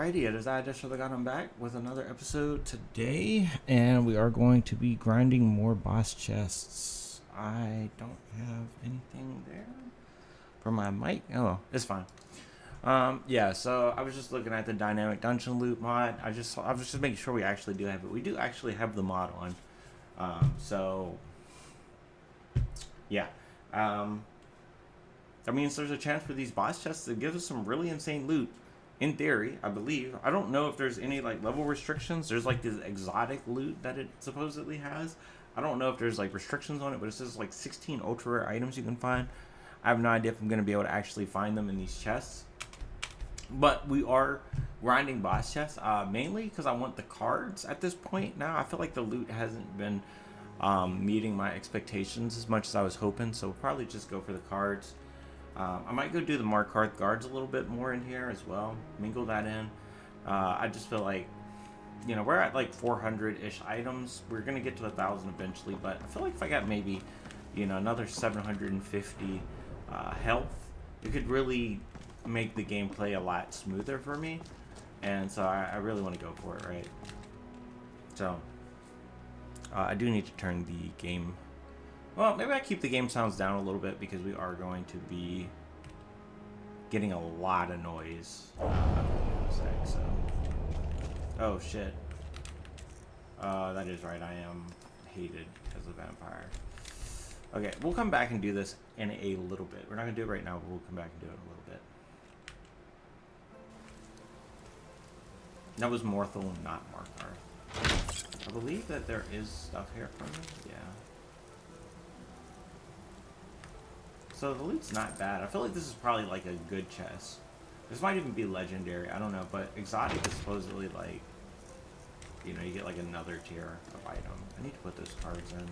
Alrighty, it is I just got him back with another episode today, and we are going to be grinding more boss chests. I don't have anything there for my mic. Oh, it's fine. Yeah. So I was just looking at the dynamic dungeon loot mod. I was just making sure we actually do have it. We do actually have the mod on. So yeah. That means there's a chance for these boss chests to give us some really insane loot. In theory, I believe. I don't know if there's any like level restrictions. There's like this exotic loot that it supposedly has. I don't know if there's like restrictions on it, but it says like 16 ultra rare items you can find. I have no idea if I'm going to be able to actually find them in these chests. But we are grinding boss chests, mainly because I want the cards at this point now. I feel like the loot hasn't been meeting my expectations as much as I was hoping, so we'll probably just go for the cards. I might go do the Markarth guards a little bit more in here as well. Mingle that in. I just feel like, you know, we're at like 400-ish items. We're going to get to 1,000 eventually, but I feel like if I got maybe, you know, another 750 health, it could really make the gameplay a lot smoother for me. And so I really want to go for it, right? So, I do need to turn the game... Well, maybe I keep the game sounds down a little bit because we are going to be getting a lot of noise. So. Oh, shit. That is right. I am hated as a vampire. Okay, we'll come back and do this in a little bit. We're not going to do it right now, but we'll come back and do it in a little bit. That was Morthal, not Markarth. I believe that there is stuff here for me. Yeah. So the loot's not bad. I feel like this is probably like a good chest. This might even be legendary. I don't know, but exotic is supposedly like, you know, you get like another tier of item. I need to put those cards in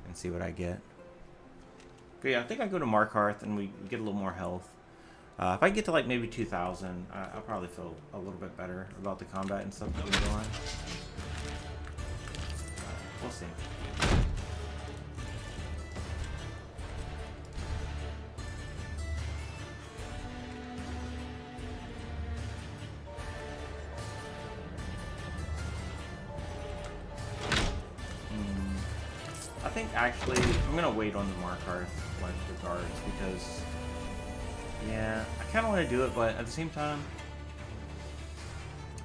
and see what I get. Okay, yeah, I think I go to Markarth and we get a little more health. If I get to like maybe 2,000, I'll probably feel a little bit better about the combat and stuff that we go on. We'll see. I think actually I'm gonna wait on the Markarth, like the guards, because yeah, I kind of want to do it, but at the same time,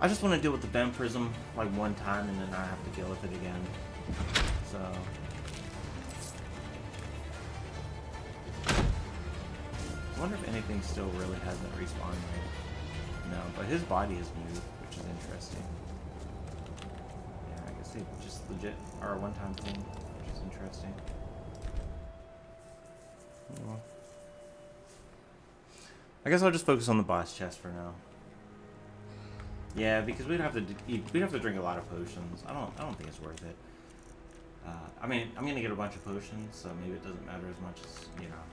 I just want to deal with the Bem Prism like one time and then not have to deal with it again. So I wonder if anything still really hasn't respawned yet. No, but his body is moved, which is interesting. Yeah, I guess they just legit are a one-time thing, which is interesting. Well, I guess I'll just focus on the boss chest for now. Yeah, because we'd have to drink a lot of potions. I don't think it's worth it. I mean, I'm gonna get a bunch of potions, so maybe it doesn't matter as much as, you know,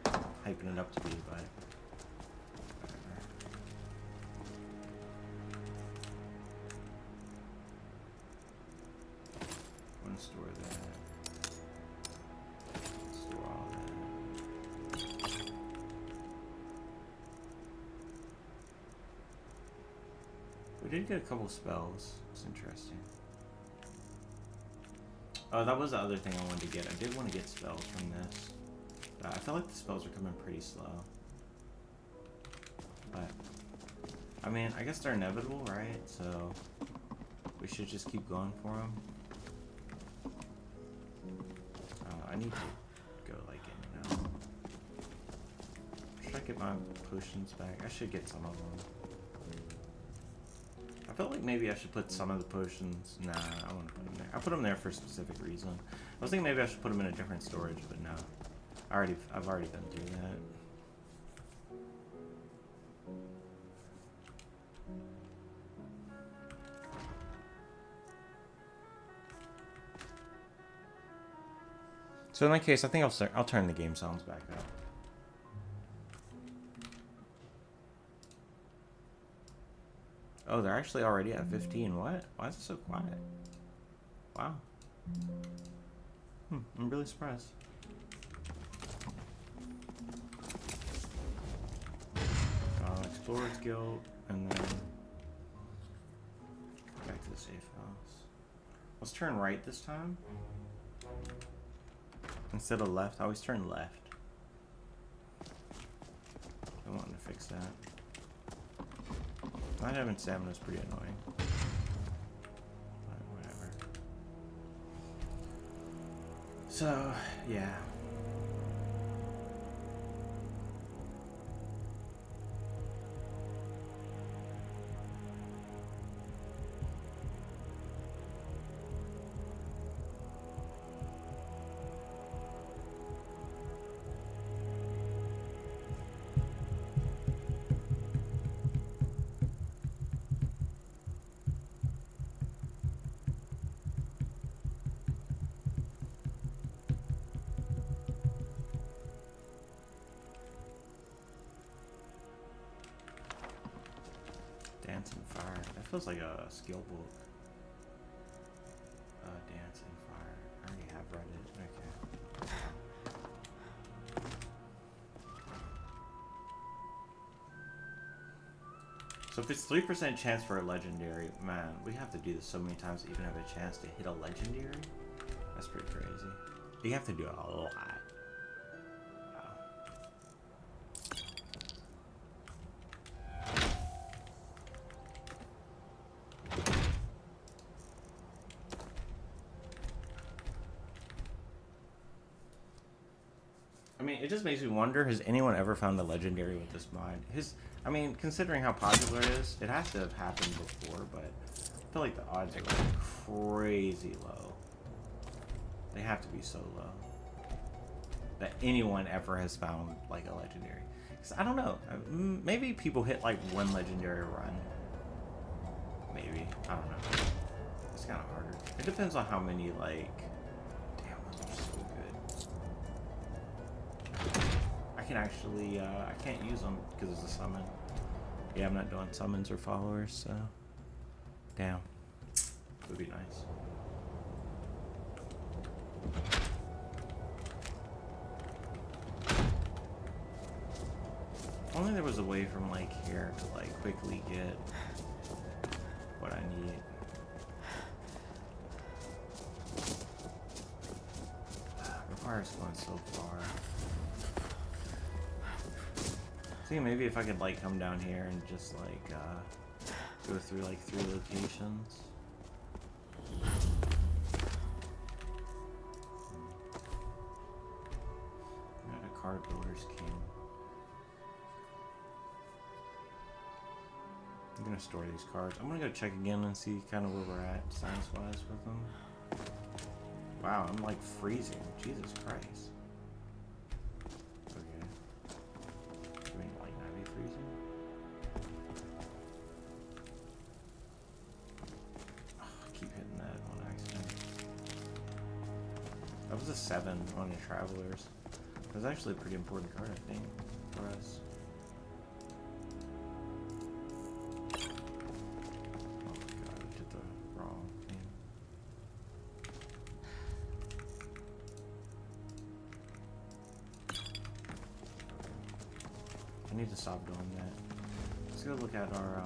I'm hyping it up to be, but whatever. I'm gonna store that. Store all that. We did get a couple spells. It's interesting. Oh, that was the other thing I wanted to get. I did want to get spells from this. I feel like the spells are coming pretty slow. But, I mean, I guess they're inevitable, right? So, we should just keep going for them. I need to go, like, in and out. Should I get my potions back? I should get some of them. I felt like maybe I should put some of the potions... Nah, I want to put them there. I put them there for a specific reason. I was thinking maybe I should put them in a different storage, but no. I've already been through that. So in that case, I think I'll turn the game sounds back up. Oh, they're actually already at 15. What? Why is it so quiet? Wow. I'm really surprised. Oh, Swords Guild, and then back to the safe house. Let's turn right this time. Instead of left, I always turn left. I wanted to fix that. Not having stamina is pretty annoying. But whatever. So, yeah. Dance and Fire. That feels like a skill book. Dance and Fire. I already have read it. Okay. So if it's 3% chance for a legendary, man, we have to do this so many times to even have a chance to hit a legendary. That's pretty crazy. You have to do a lot. I mean, it just makes me wonder, has anyone ever found a legendary with this mod? I mean, considering how popular it is, it has to have happened before, but I feel like the odds are like crazy low. They have to be so low that anyone ever has found like a legendary. 'Cause I don't know, maybe people hit like one legendary run. Maybe, I don't know. It's kind of harder. It depends on how many like. I can actually, I can't use them because it's a summon. Yeah, I'm not doing summons or followers, so. Damn. Would be nice. If only there was a way from like here to like quickly get what I need. Requires going so far. See, maybe if I could like come down here and just like go through like 3 locations. Got a card builder's king. I'm gonna store these cards. I'm gonna go check again and see kind of where we're at science wise with them. Wow, I'm like freezing. Jesus Christ. That was a 7 on the Travelers. That was actually a pretty important card, I think, for us. Oh my god, I did the wrong thing. I need to stop doing that. Let's go look at our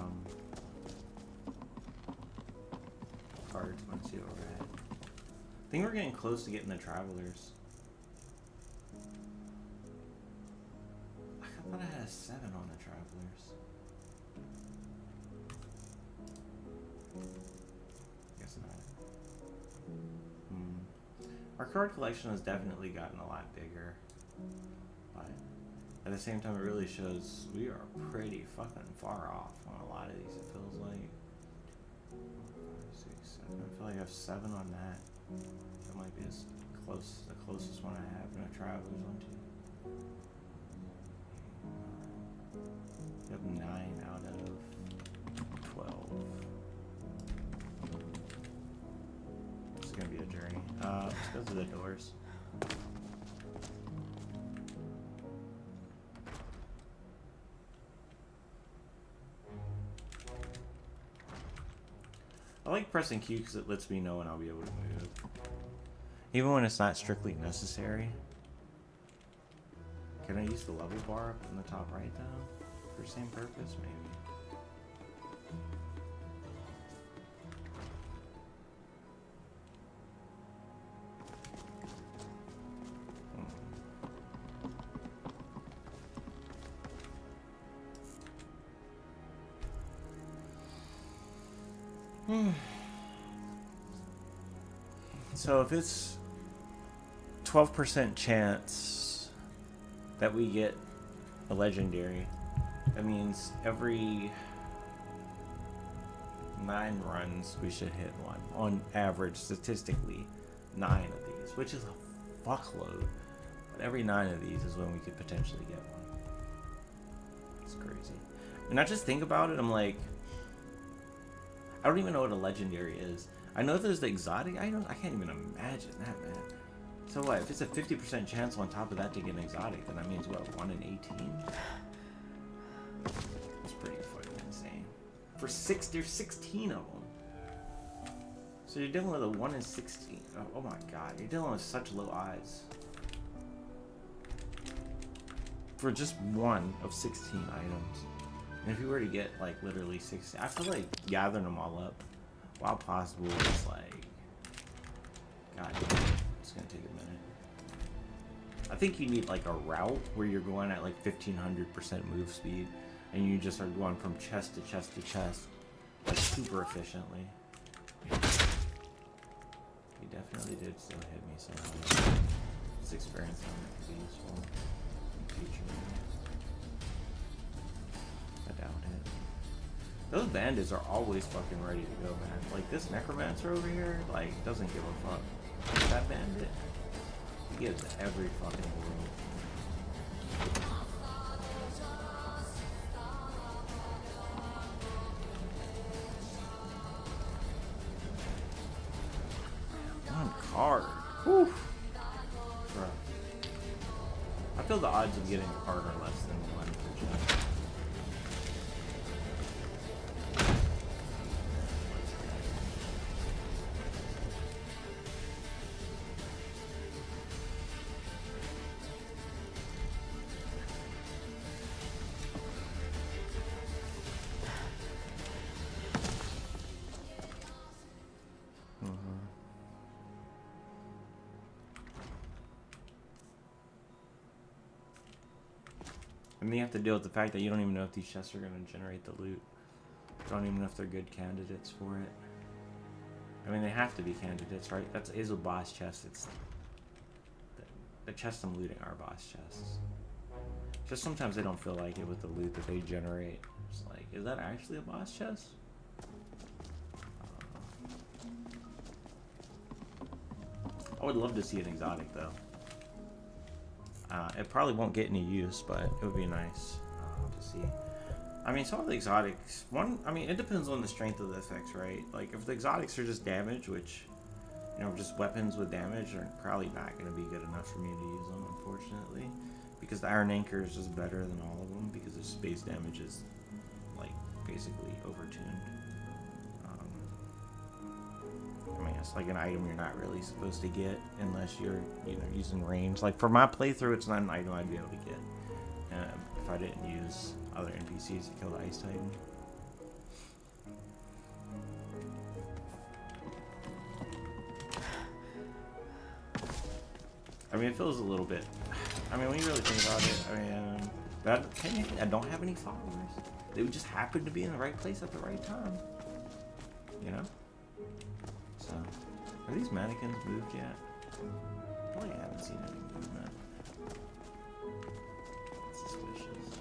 cards and see where we're at. I think we're getting close to getting the Travelers. I thought I had a 7 on the Travelers. Guess not. Our card collection has definitely gotten a lot bigger. But at the same time, it really shows we are pretty fucking far off on a lot of these, it feels like. 5, 6, 7. I feel like I have 7 on that. That might be as close, the closest one I have in a Traveler's one too. You have 9 out of 12. This is gonna be a journey. Let's go through the doors. I like pressing Q because it lets me know when I'll be able to move. Even when it's not strictly necessary. Can I use the level bar up in the top right now? for same purpose, maybe. So if it's 12% chance that we get a legendary, that means every 9 runs we should hit one. On average, statistically, 9 of these, which is a fuckload. But every 9 of these is when we could potentially get one. It's crazy. And I just think about it, I'm like, I don't even know what a legendary is. I know there's the exotic items. I can't even imagine that, man. So what? If it's a 50% chance on top of that to get an exotic, then that means what? 1 in 18? That's pretty fucking insane. For 6, there's 16 of them. So you're dealing with a 1 in 16. Oh my god, you're dealing with such low odds. For just one of 16 items. And if you were to get like literally 16, I feel like gathering them all up, while possible, is like, god, it's gonna take a minute. I think you need like a route where you're going at like 1500% move speed, and you just are going from chest to chest to chest, like super efficiently. He definitely did still hit me somehow. This experience on it could be useful in the future. I doubt it. Those bandits are always fucking ready to go, man. Like this necromancer over here, like doesn't give a fuck. That bandit, he gives every fucking world. One card. Whew. Bro. I feel the odds of getting a card are less than 1%. And you have to deal with the fact that you don't even know if these chests are going to generate the loot. You don't even know if they're good candidates for it. I mean, they have to be candidates, right? That's a boss chest. It's the chests I'm looting are boss chests. Just sometimes they don't feel like it with the loot that they generate. It's like, is that actually a boss chest? I would love to see an exotic though. It probably won't get any use, but it would be nice to see. I mean, some of the exotics, I mean, it depends on the strength of the effects, right? Like, if the exotics are just damage, which, you know, just weapons with damage, are probably not going to be good enough for me to use them, unfortunately. Because the Iron Anchor is just better than all of them, because its base damage is, like, basically overtuned. I mean, it's like an item you're not really supposed to get unless you're, you know, using range. Like, for my playthrough, it's not an item I'd be able to get if I didn't use other NPCs to kill the Ice Titan. I mean, it feels a little bit... I mean, when you really think about it, I mean, I don't have any followers. They would just happen to be in the right place at the right time. You know? So, are these mannequins moved yet? Probably haven't seen any movement. That's suspicious.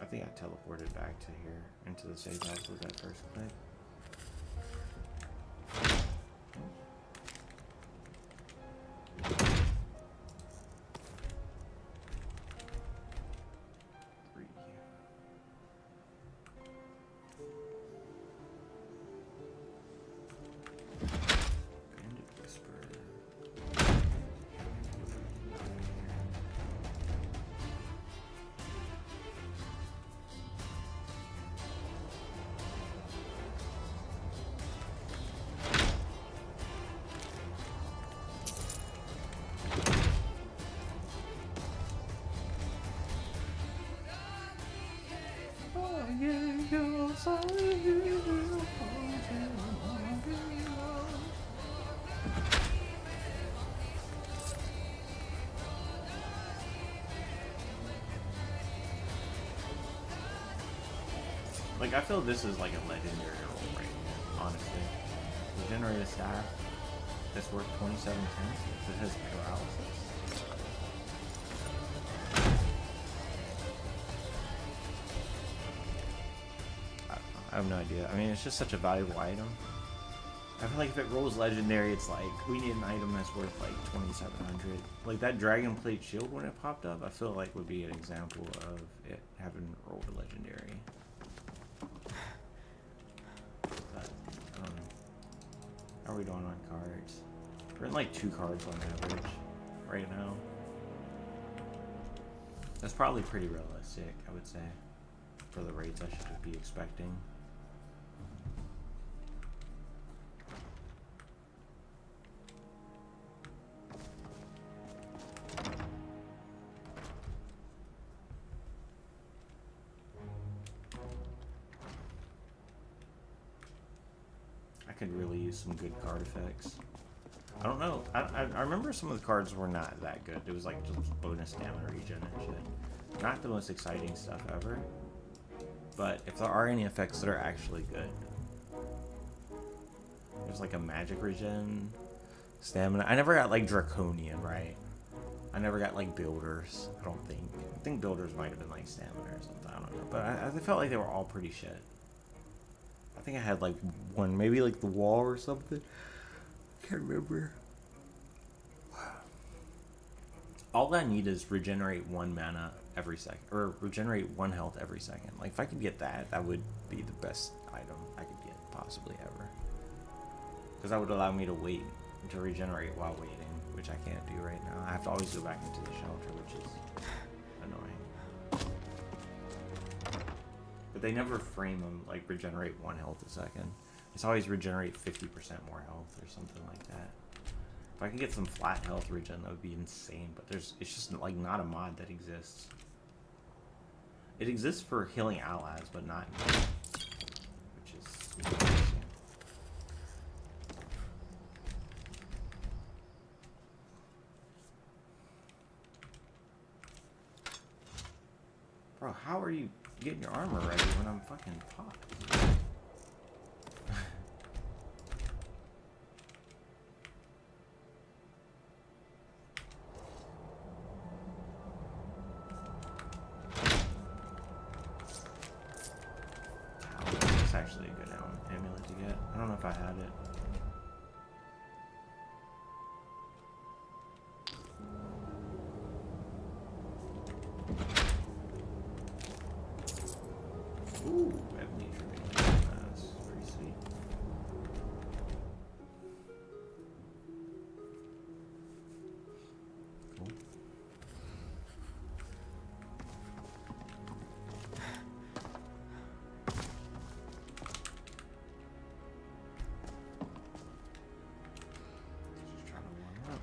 I think I teleported back to here, into the save house with that first click. Like, I feel this is like a legendary roll right now, honestly. Regenerate a staff that's worth 27 cents. It has paralysis. I have no idea. I mean, it's just such a valuable item. I feel like if it rolls legendary, it's like, we need an item that's worth like 2,700. Like that Dragon Plate Shield when it popped up, I feel like would be an example of it having rolled a legendary. But, I don't know. How are we doing on cards? We're in like 2 cards on average right now. That's probably pretty realistic, I would say, for the rates I should be expecting. Could really use some good card effects. I don't know. I remember some of the cards were not that good. It was like just bonus stamina regen and shit. Not the most exciting stuff ever. But if there are any effects that are actually good. There's like a magic regen, stamina. I never got like Draconian, right? I never got like builders, I don't think. I think builders might have been like stamina or something. I don't know. But I felt like they were all pretty shit. I think I had like one, maybe like the wall or something. Can't remember. All I need is regenerate 1 mana every second, or regenerate 1 health every second. Like if I could get that, that would be the best item I could get possibly ever. Because that would allow me to wait to regenerate while waiting, which I can't do right now. I have to always go back into the shelter, which is annoying. But they never frame them like regenerate 1 health a second. It's always regenerate 50% more health or something like that. If I could get some flat health regen, that would be insane. But it's just like not a mod that exists. It exists for healing allies, but not me, which is interesting. Bro, how are you getting your armor ready when I'm fucking popped? It's actually a good amulet to get. I don't know if I had it. Ooh, ebony tree. That's pretty sweet. Cool. Just trying to warm up.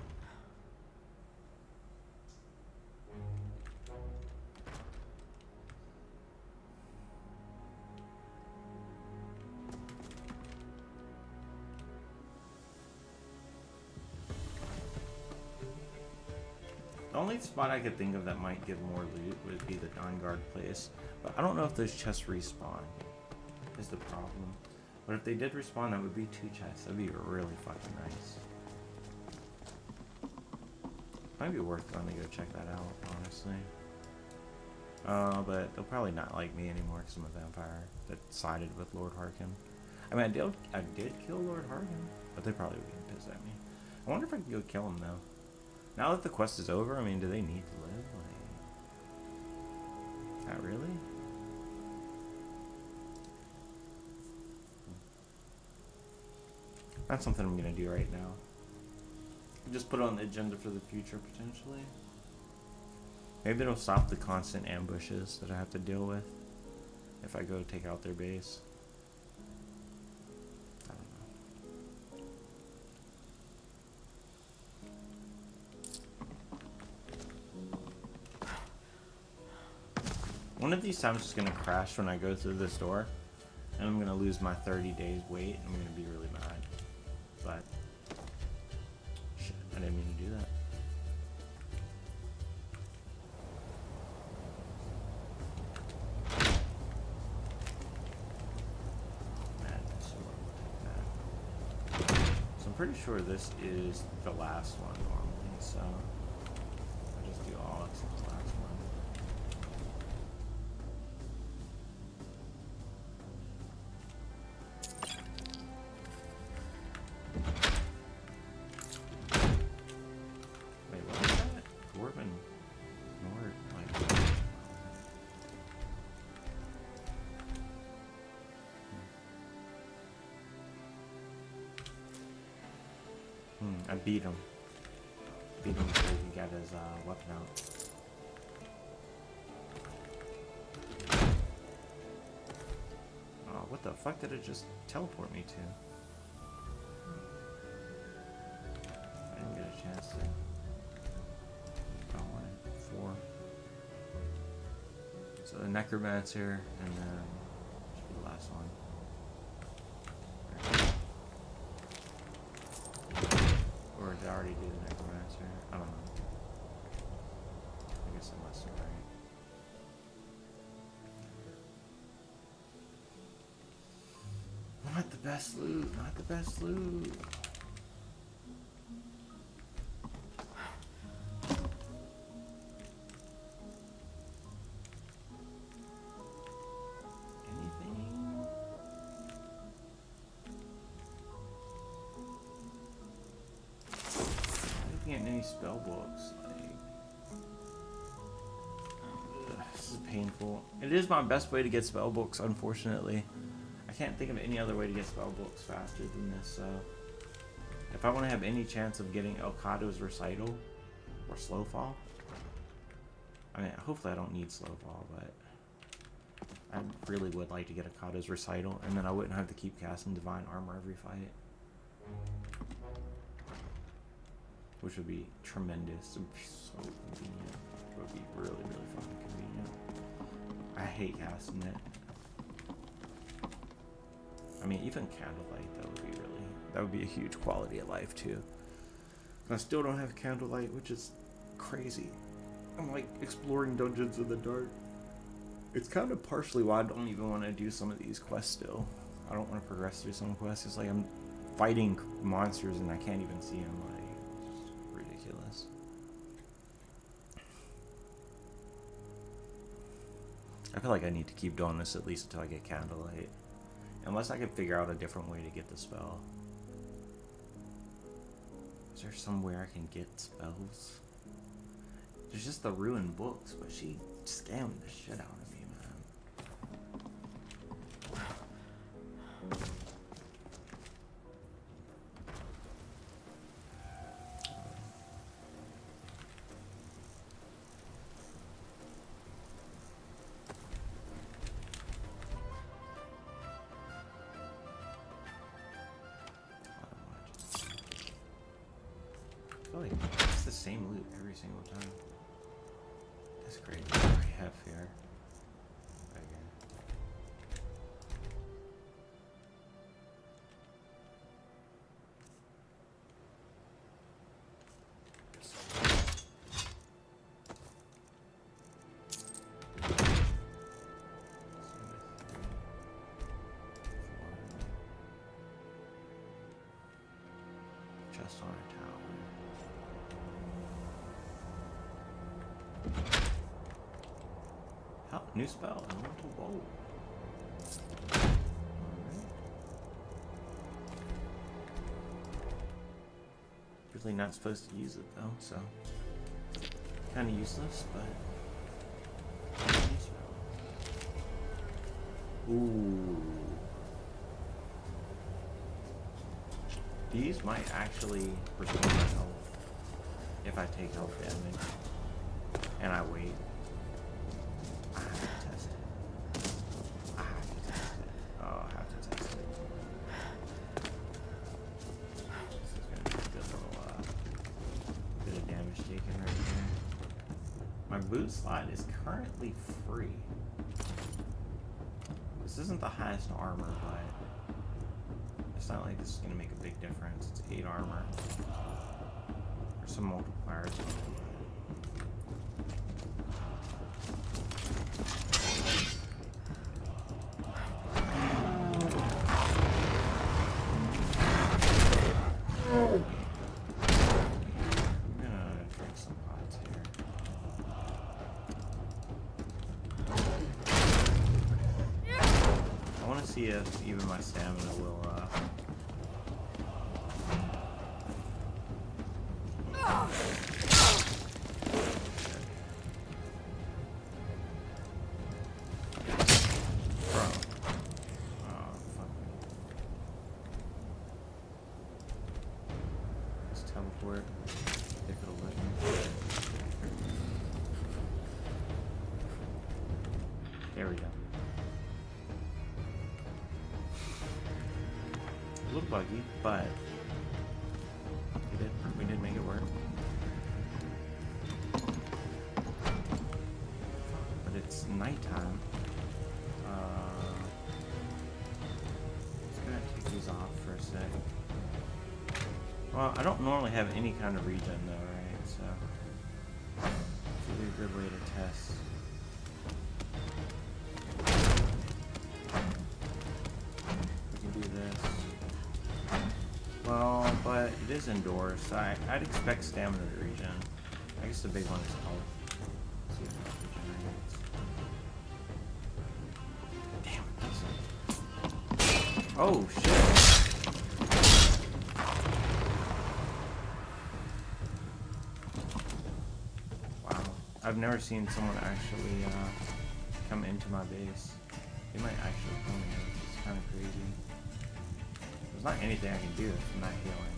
The only spot I could think of that might give more loot would be the non-guard place. But I don't know if those chests respawn, is the problem. But if they did respawn, that would be 2 chests. That'd be really fucking nice. Might be worth going to go check that out, honestly. But they'll probably not like me anymore because I'm a vampire that sided with Lord Harkin. I mean, I did kill Lord Harkin, but they probably would get pissed at me. I wonder if I can go kill him, though. Now that the quest is over, I mean, do they need to live? Like, not really? That's something I'm gonna do right now. Just put it on the agenda for the future, potentially. Maybe it'll stop the constant ambushes that I have to deal with if I go take out their base. I don't know. One of these times it's gonna crash when I go through this door, and I'm gonna lose my 30 days wait. I'm gonna be really mad. But shit, I didn't mean to do that. So I'm pretty sure this is the last one normally. So I just do all except the last one. I beat him. Beat him before he got his weapon out. Oh, what the fuck did it just teleport me to? I didn't get a chance to. Oh, 4. So the Necromancer, and then should be the last one. Or did I already do the Necromancer? I don't know. I guess I must have, right? Not the best loot, not the best loot. Spell books, like, this is painful. It is my best way to get spell books, unfortunately. I can't think of any other way to get spell books faster than this, so if I want to have any chance of getting Elcato's Recital or Slowfall, I mean, hopefully I don't need Slowfall, but I really would like to get Elcato's Recital, and then I wouldn't have to keep casting Divine Armor every fight. Which would be tremendous. It would be so convenient. It would be really, really fucking convenient. I hate casting it. I mean, even Candlelight, that would be a huge quality of life too. I still don't have Candlelight, which is crazy. I'm like exploring dungeons in the dark. It's kind of partially why I don't even want to do some of these quests still. I don't want to progress through some quests. It's like I'm fighting monsters and I can't even see them. Like, ridiculous. I feel like I need to keep doing this at least until I get Candlelight. Unless I can figure out a different way to get the spell. Is there somewhere I can get spells? There's just the ruined books, but she scammed the shit out of me, man. I feel like it's the same loot every single time. That's great. What do we have here? Just on a tower. Oh, new spell, Elemental Bolt. Alright. Really not supposed to use it though, so kind of useless, but new spell. Ooh. These might actually restore my health if I take health damage and I wait. I have to test it. I have to test it. Oh, I have to test it. This is gonna be a good little bit of damage taken right here. My boot slot is currently free. This isn't the highest armor, but it's not like this is gonna make a big difference. It's 8 armor. There's some multipliers. See if even my stamina will let's teleport if it'll let me. There we go. A little buggy, but we did make it work. But it's nighttime. Just gonna take these off for a sec. Well, I don't normally have any kind of regen though, right? So it's a really good way to test. We can do this. Well, but it is indoors, so I'd expect stamina to regen. I guess the big one is health. Let's see if it regenerates. Damn it, doesn't. Oh, shit. Wow. I've never seen someone actually come into my base. They might actually come here, which is kind of crazy. There's not anything I can do if I'm not healing.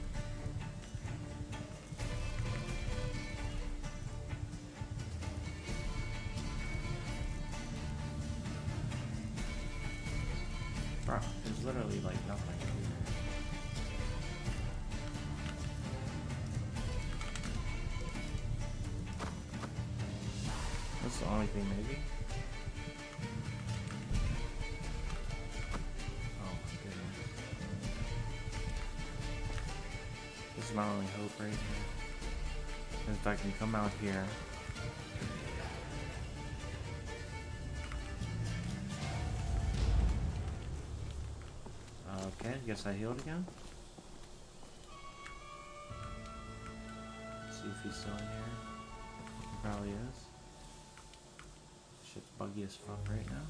Bro, there's literally like nothing I can do. That's the only thing, maybe? This is my only hope right here. If I can come out here. Okay, guess I healed again. See if he's still in here. He probably is. Shit's buggy as fuck right now.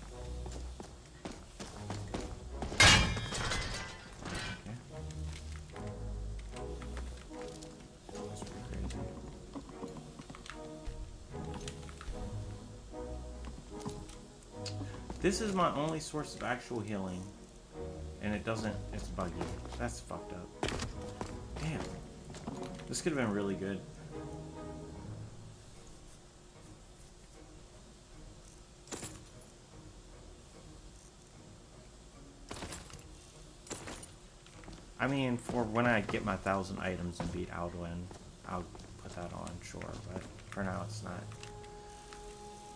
This is my only source of actual healing, and it doesn't, it's buggy. That's fucked up. Damn. This could have been really good. I mean, for when I get my 1,000 items and beat Alduin, I'll put that on, sure, but for now it's not.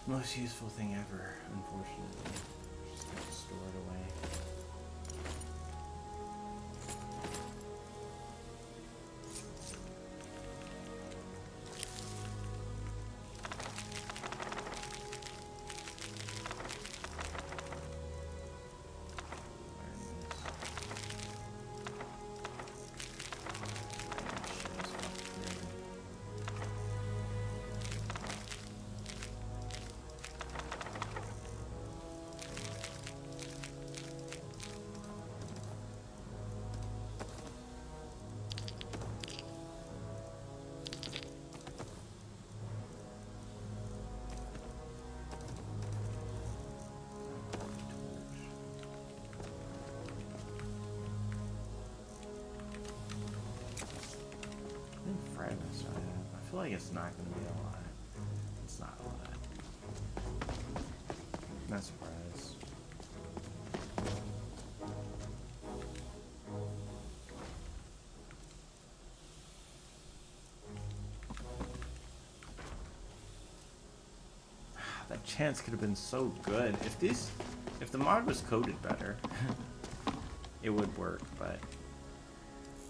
Most useful thing ever, unfortunately. Just have to store it away. I feel like it's not going to be a lot. It's not a lot. Not surprised. That chance could have been so good. If the mod was coded better, it would work, but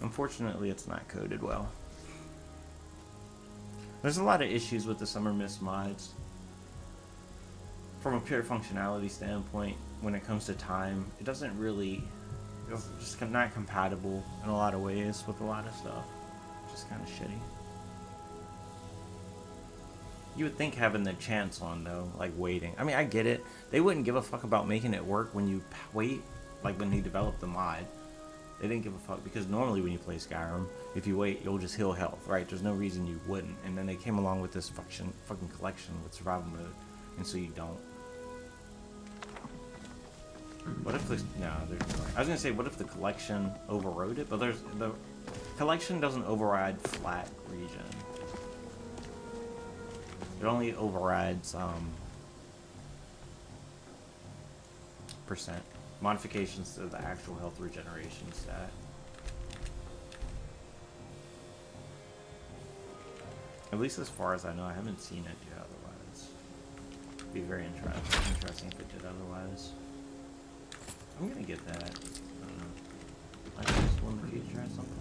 unfortunately it's not coded well. There's a lot of issues with the Summer Mist mods. From a pure functionality standpoint, when it comes to time, it's just not compatible in a lot of ways with a lot of stuff. Just kind of shitty. You would think having the chance on, though, like waiting. I mean, I get it. They wouldn't give a fuck about making it work when you wait, like when they developed the mod. They didn't give a fuck, because normally when you play Skyrim, if you wait, you'll just heal health, right? There's no reason you wouldn't. And then they came along with this fucking collection with survival mode, and so you don't. What if the... No, I was gonna say, what if the collection overrode it? But the collection doesn't override flat region. It only overrides percent modifications to the actual health regeneration stat. At least as far as I know, I haven't seen it do otherwise. It'd be very interesting if it did otherwise. I'm gonna get that. I don't know. I can just win the future at some point.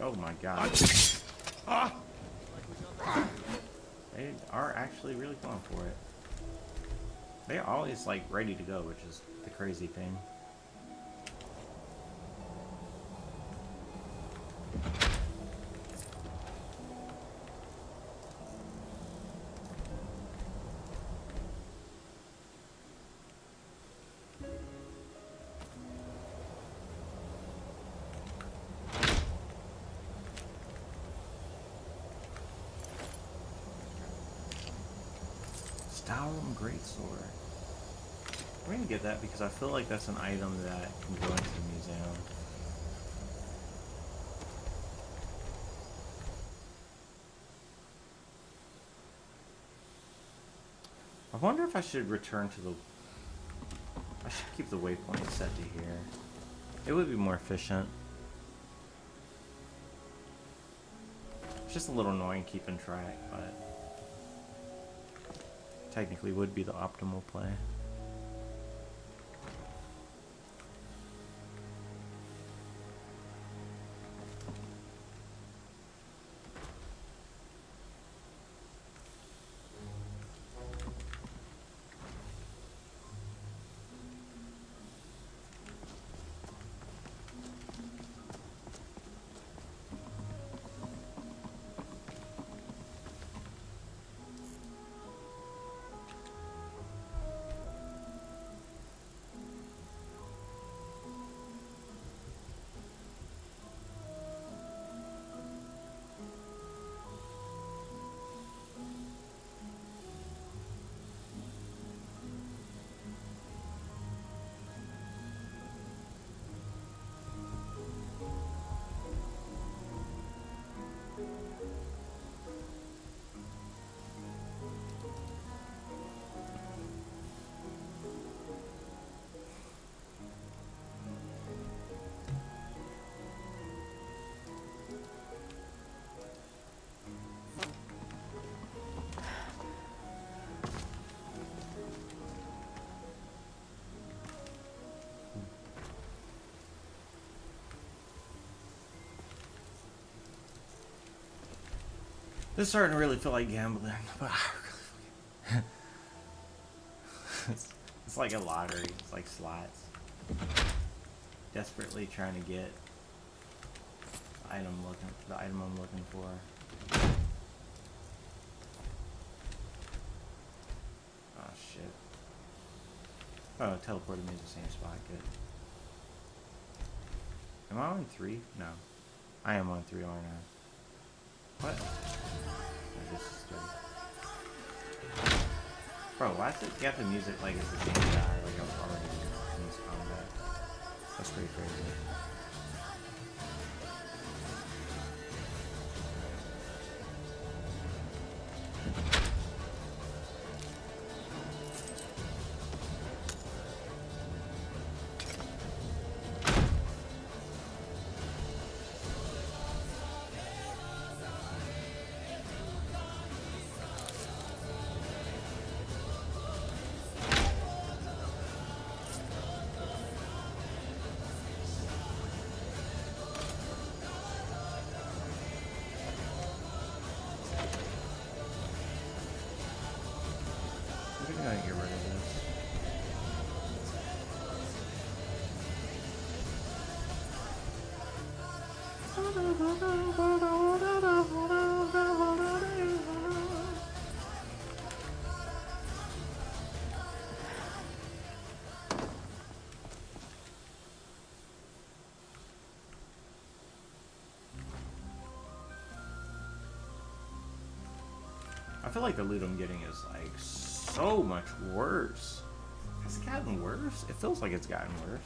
Oh my god. They are actually really going for it. They're always like ready to go, which is the crazy thing. Stalum Greatsword. We're gonna get that because I feel like that's an item that can go into the museum. I wonder if I should return to the... I should keep the waypoint set to here. It would be more efficient. It's just a little annoying keeping track, but... technically would be the optimal play. This is starting to really feel like gambling, but it's like a lottery. It's like slots. Desperately trying to get the item I'm looking for. Oh shit! Oh, it teleported me to the same spot. Good. Am I on 3? No, I am on 3, aren't I? What? Bro, why does it get the music like it's the same guy, like I was already in this combat? That's pretty crazy. I feel like the loot I'm getting is like so much worse. Has it gotten worse? It feels like it's gotten worse.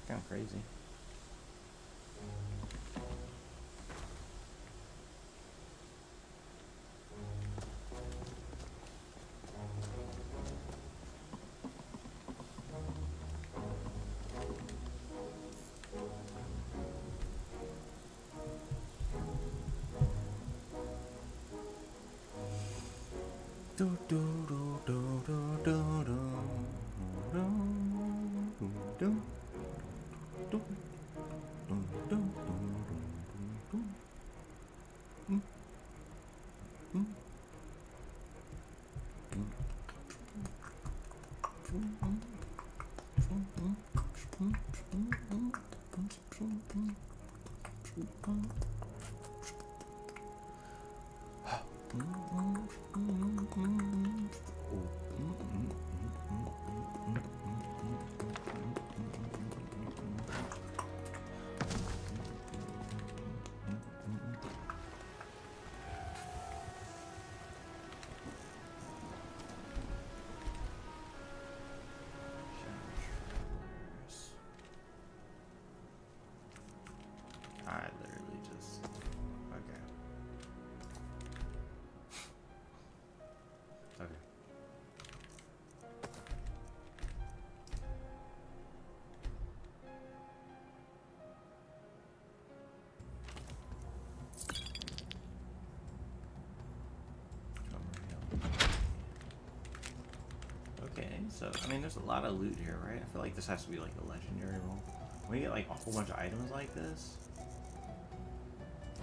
Kind of crazy. I literally just... Okay. Okay. Okay, so, I mean, there's a lot of loot here, right? I feel like this has to be like a legendary roll. When you get like a whole bunch of items like this,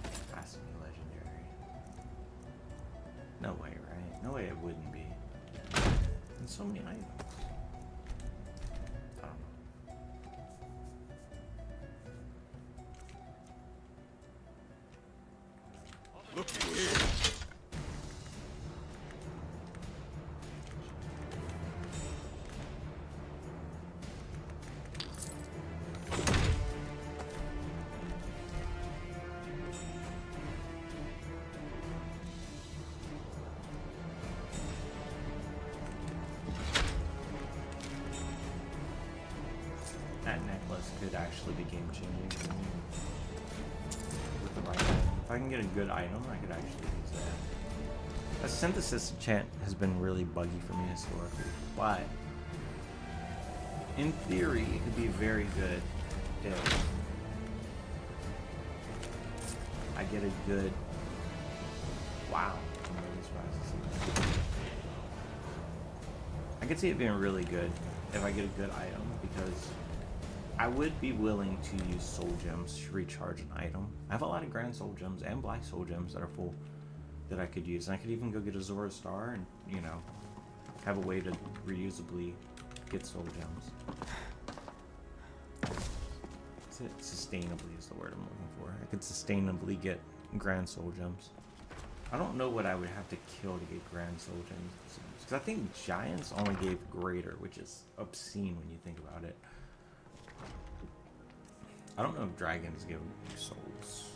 it has to be legendary. No way, right? No way it wouldn't be. And so many items. I don't know. Look here. That necklace could actually be game changing for me. With the right item. If I can get a good item, I could actually use that. A synthesis enchant has been really buggy for me historically, but in theory, it could be very good if I get a good... Wow. I'm really surprised to see that. I could see it being really good if I get a good item, because I would be willing to use soul gems to recharge an item. I have a lot of grand soul gems and black soul gems that are full that I could use. And I could even go get a Zora Star and, you know, have a way to reusably get soul gems. Sustainably is the word I'm looking for. I could sustainably get grand soul gems. I don't know what I would have to kill to get grand soul gems. Because I think giants only gave greater, which is obscene when you think about it. I don't know if dragons give souls.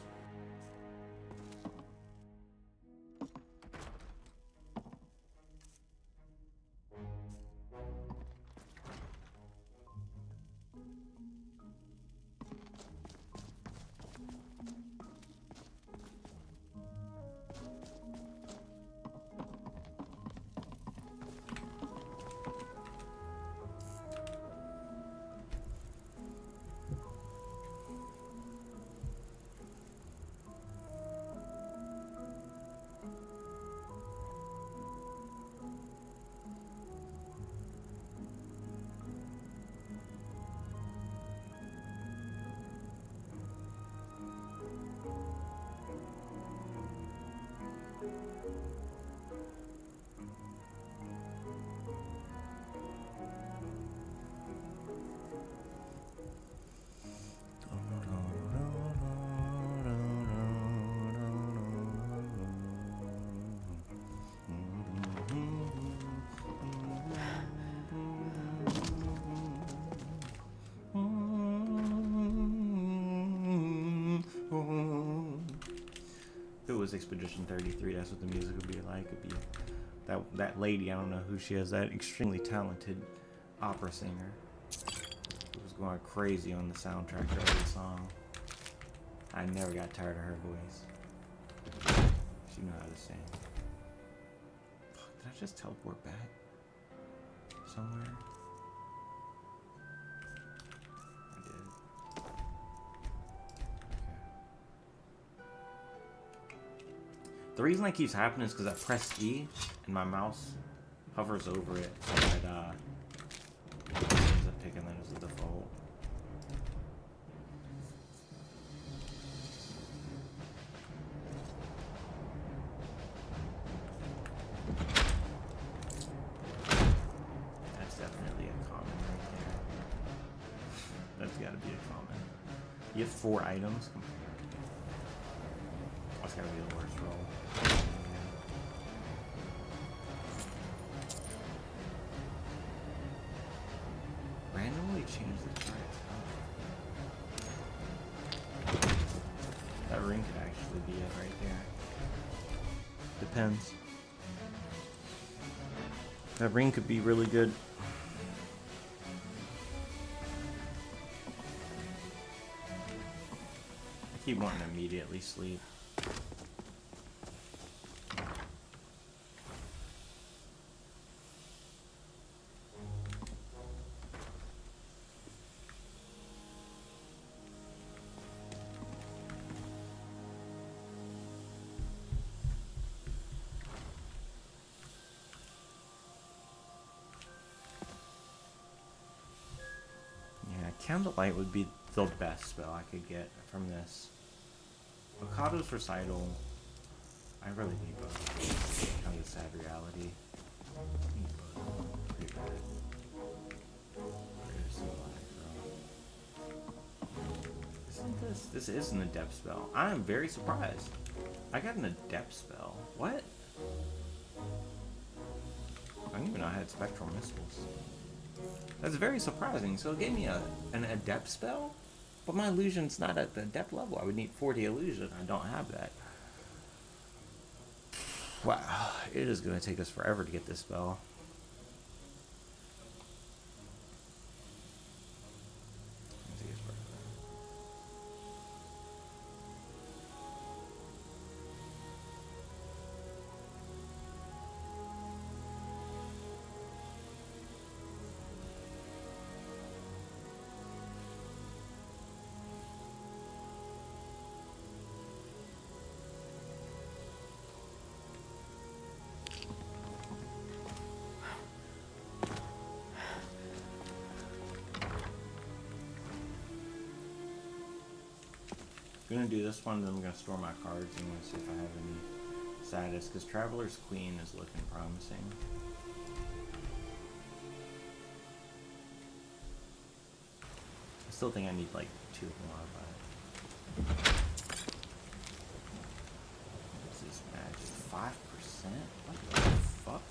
was Expedition 33. That's what the music would be like. It'd be that lady, I don't know who she is, that extremely talented opera singer who was going crazy on the soundtrack of every song. I never got tired of her voice. She knew how to sing. Fuck, did I just teleport back somewhere? I did. Okay. The reason that keeps happening is because I press E and my mouse hovers over it, so that it ends up picking that as a default. That's definitely a common right there. That's gotta be a common. You have 4 items. That's gotta be the worst roll. Randomly change the chart. That ring could actually be it right there. Depends. That ring could be really good. I keep wanting to immediately sleep. Candlelight would be the best spell I could get from this. Mikado's Recital. I really need both. Kind of a sad reality. I need both. Pretty good. Where's the light, girl? Isn't this? This is an adept spell. I am very surprised. I got an adept spell. What? I didn't even know I had spectral missiles. That's very surprising. So it gave me an adept spell, but my illusion's not at the adept level. I would need 40 illusion. I don't have that. Wow, it is going to take us forever to get this spell. I'm gonna do this one, then I'm gonna store my cards and I'm gonna see if I have any status, because Traveler's Queen is looking promising. I still think I need like 2 more, but what's this magic? 5%? What the fuck?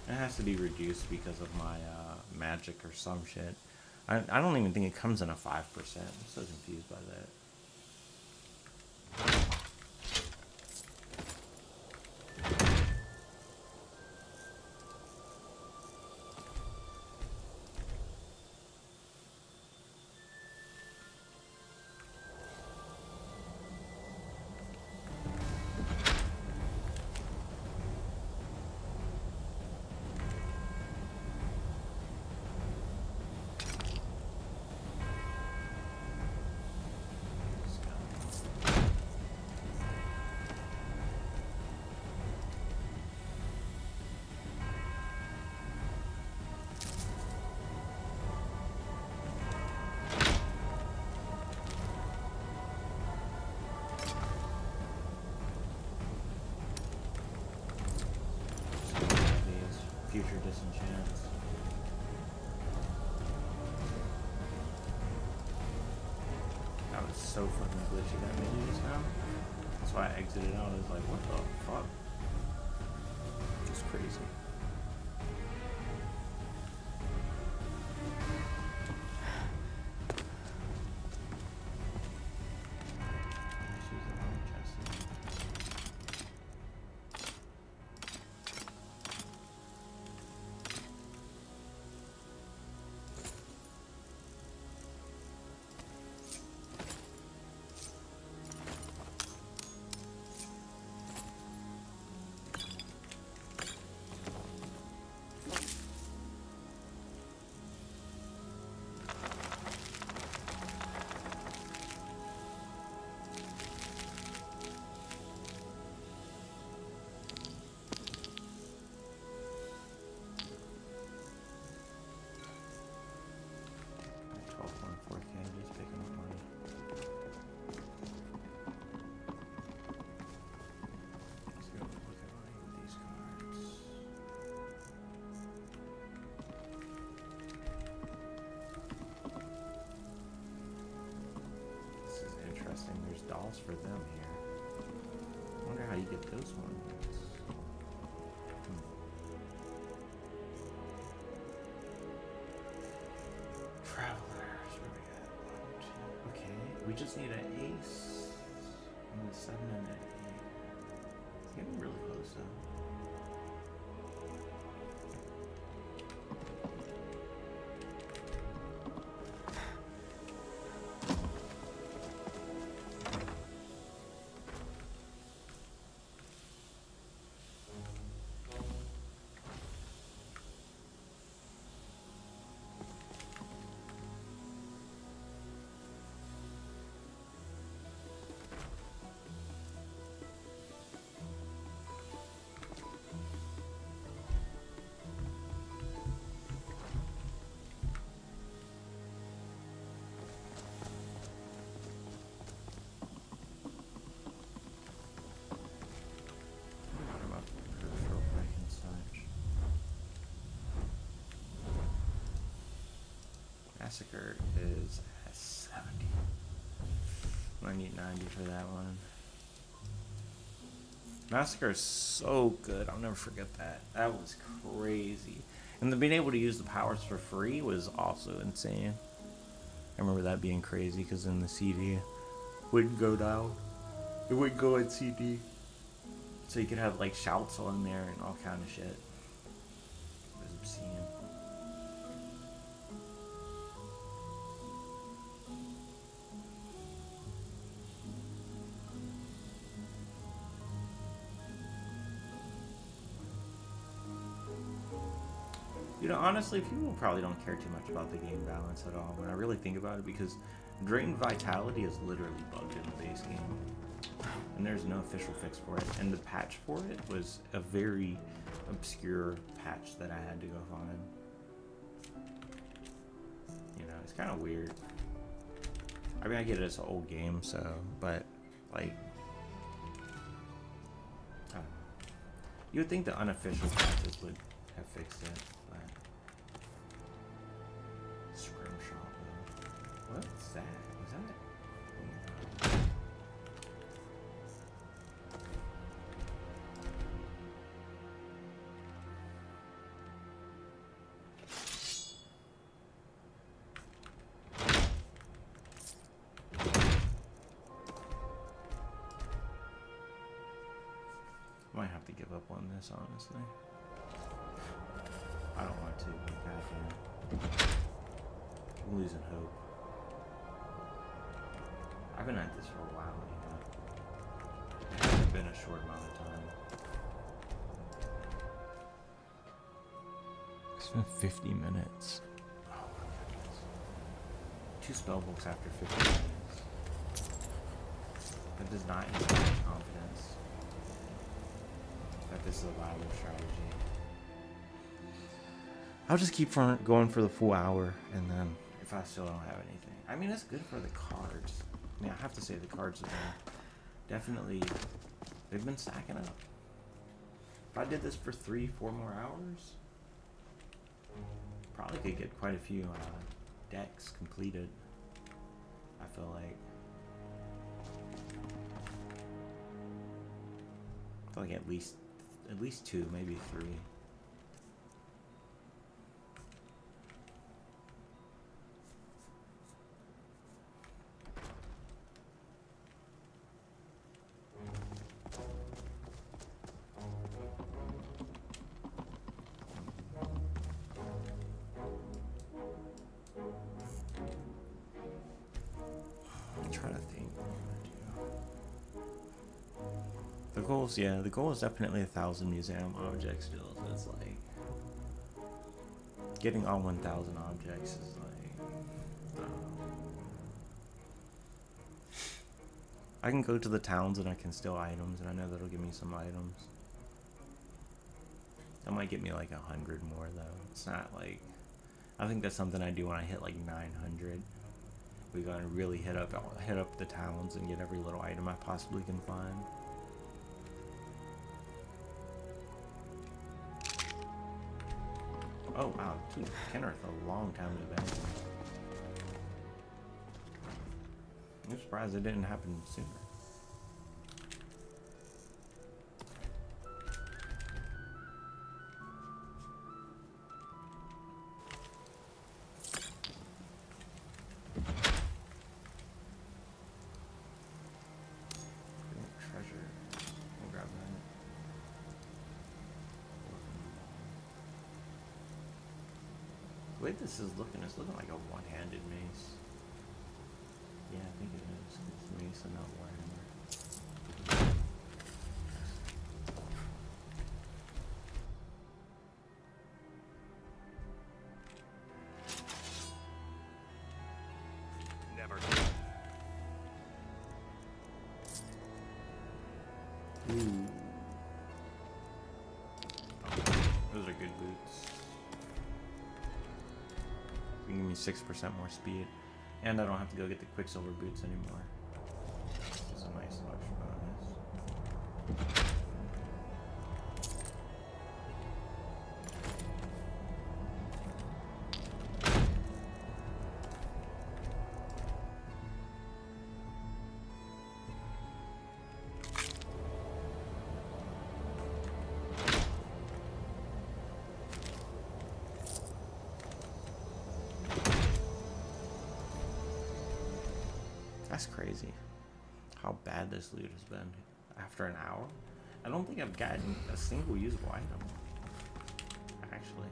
It has to be reduced because of my magic or some shit. I don't even think it comes in a 5%. I'm so confused by that. Future disenchants. That was so fucking glitchy that menu just now. That's why I exited out. I was like, what the fuck? Just crazy. She's a long chest. else for them here. I wonder how you get those ones. Travelers, where we at? 1, 2. Okay, we just need an ace. And a 7 and an 8. It's getting really close though. Massacre is at 70. I need 90 for that one. Massacre is so good. I'll never forget that. That was crazy. And being able to use the powers for free was also insane. I remember that being crazy because then the CD wouldn't go down. It wouldn't go in CD. So you could have like shouts on there and all kind of shit. It was obscene. You know, honestly, people probably don't care too much about the game balance at all when I really think about it, because Drained Vitality is literally bugged in the base game. And there's no official fix for it. And the patch for it was a very obscure patch that I had to go find. You know, it's kind of weird. I mean, I get it, it's an old game, so, but, like, I don't know. You would think the unofficial patches would have fixed it. What's that? Was that? Might have to give up on this, honestly. I don't want to. Goddamn. I'm losing hope. I've been at this for a while, you know. It hasn't been a short amount of time. It's been 50 minutes. Oh my goodness. 2 spell books after 50 minutes. That does not inspire confidence that this is a viable strategy. I'll just keep going for the full hour, and then if I still don't have anything. I mean, it's good for the cards. I mean, I have to say the cards have been definitely, they've been stacking up. If I did this for 3-4 more hours, probably could get quite a few decks completed, I feel like. I feel like at least 2, maybe 3. Yeah, the goal is definitely 1,000 museum objects still, so it's like getting all 1,000 objects is like I can go to the towns and I can steal items, and I know that'll give me some items. That might get me like 100 more though. It's not like, I think that's something I do when I hit like 900. We gotta really hit up the towns and get every little item I possibly can find. Oh wow, dude, Kenrith a long time to abandon. I'm surprised it didn't happen sooner. way this is looking, it's looking like a one-handed mace. Yeah, I think it is. It's mace and not warhammer. Never. Ooh. Oh, those are good boots. Give me 6% more speed. And I don't have to go get the Quicksilver boots anymore. It's a nice extra bonus. That's crazy how bad this loot has been after an hour. I don't think I've gotten a single usable item. Actually,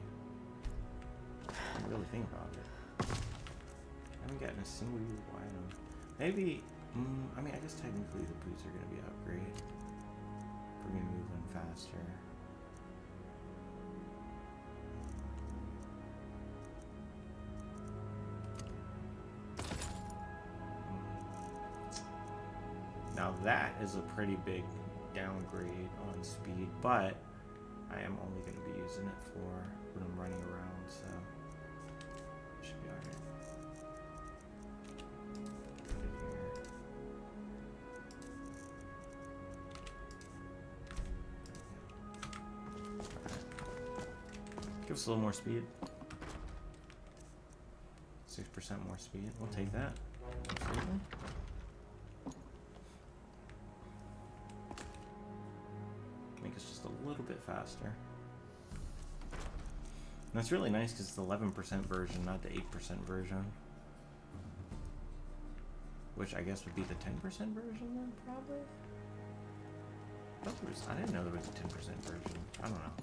I really think about it. I haven't gotten a single usable item. Maybe, I mean, I guess technically the boots are going to be an upgrade for me moving faster. Now that is a pretty big downgrade on speed, but I am only going to be using it for when I'm running around, so it should be alright. Put it here. Give us a little more speed. 6% more speed. We'll take that. Absolutely. Make us just a little bit faster. And that's really nice because it's the 11% version, not the 8% version. Which I guess would be the 10% version then, probably? I didn't know there was a 10% version. I don't know.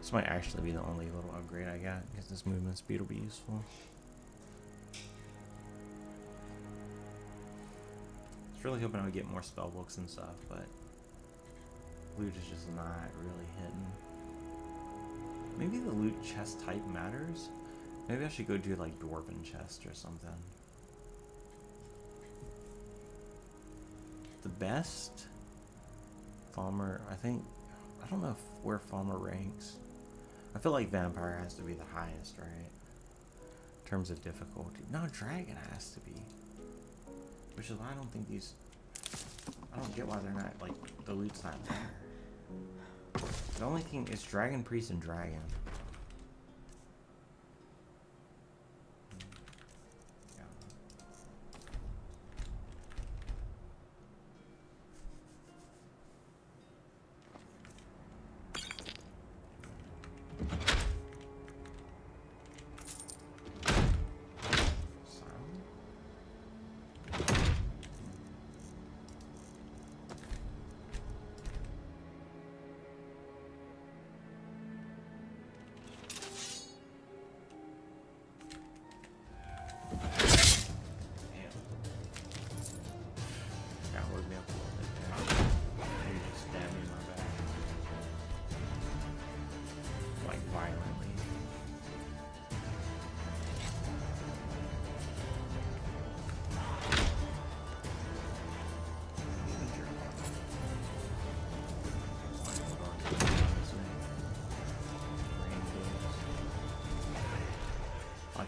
This might actually be the only little upgrade I got because this movement speed will be useful. I was really hoping I would get more spell books and stuff, but loot is just not really hitting. Maybe the loot chest type matters. Maybe I should go do like Dwarven chest or something. The best Falmer, I don't know where Falmer ranks. I feel like Vampire has to be the highest, right? In terms of difficulty. No, Dragon has to be. Which is why I don't think these... I don't get why they're not, like, the loot's not there. The only thing is Dragon Priest and Dragon.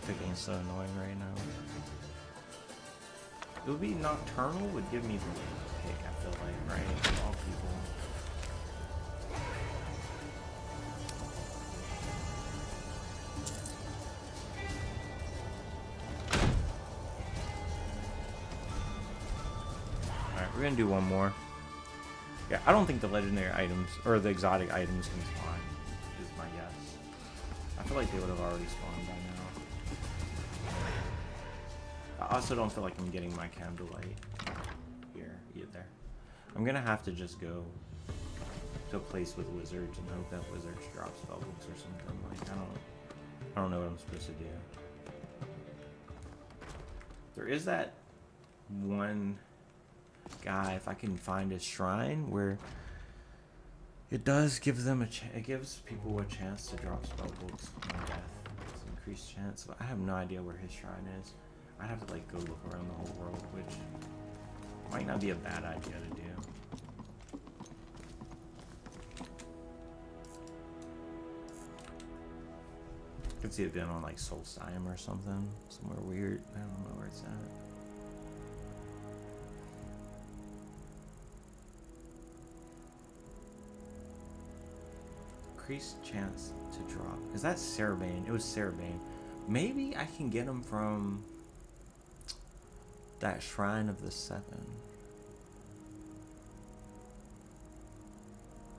Picking is so annoying right now. It would be Nocturnal would give me the pick, I feel like, right? Of all people. Alright, we're gonna do one more. Yeah, I don't think the legendary items, or the exotic items can spawn, is my guess. I feel like they would have already spawned by now. I also don't feel like I'm getting my candlelight here either. I'm gonna have to just go to a place with wizards and hope that wizards drop spellbooks or something. Like I don't know what I'm supposed to do. There is that one guy, if I can find his shrine, where it does give them it gives people a chance to drop spellbooks on death. It's an increased chance, but I have no idea where his shrine is. I'd have to like go look around the whole world, which might not be a bad idea to do. I could see it being on like Solstheim or something, somewhere weird. I don't know where it's at. Increased chance to drop. Is that Cerebane? It was Cerebane. Maybe I can get him from that Shrine of the Seven.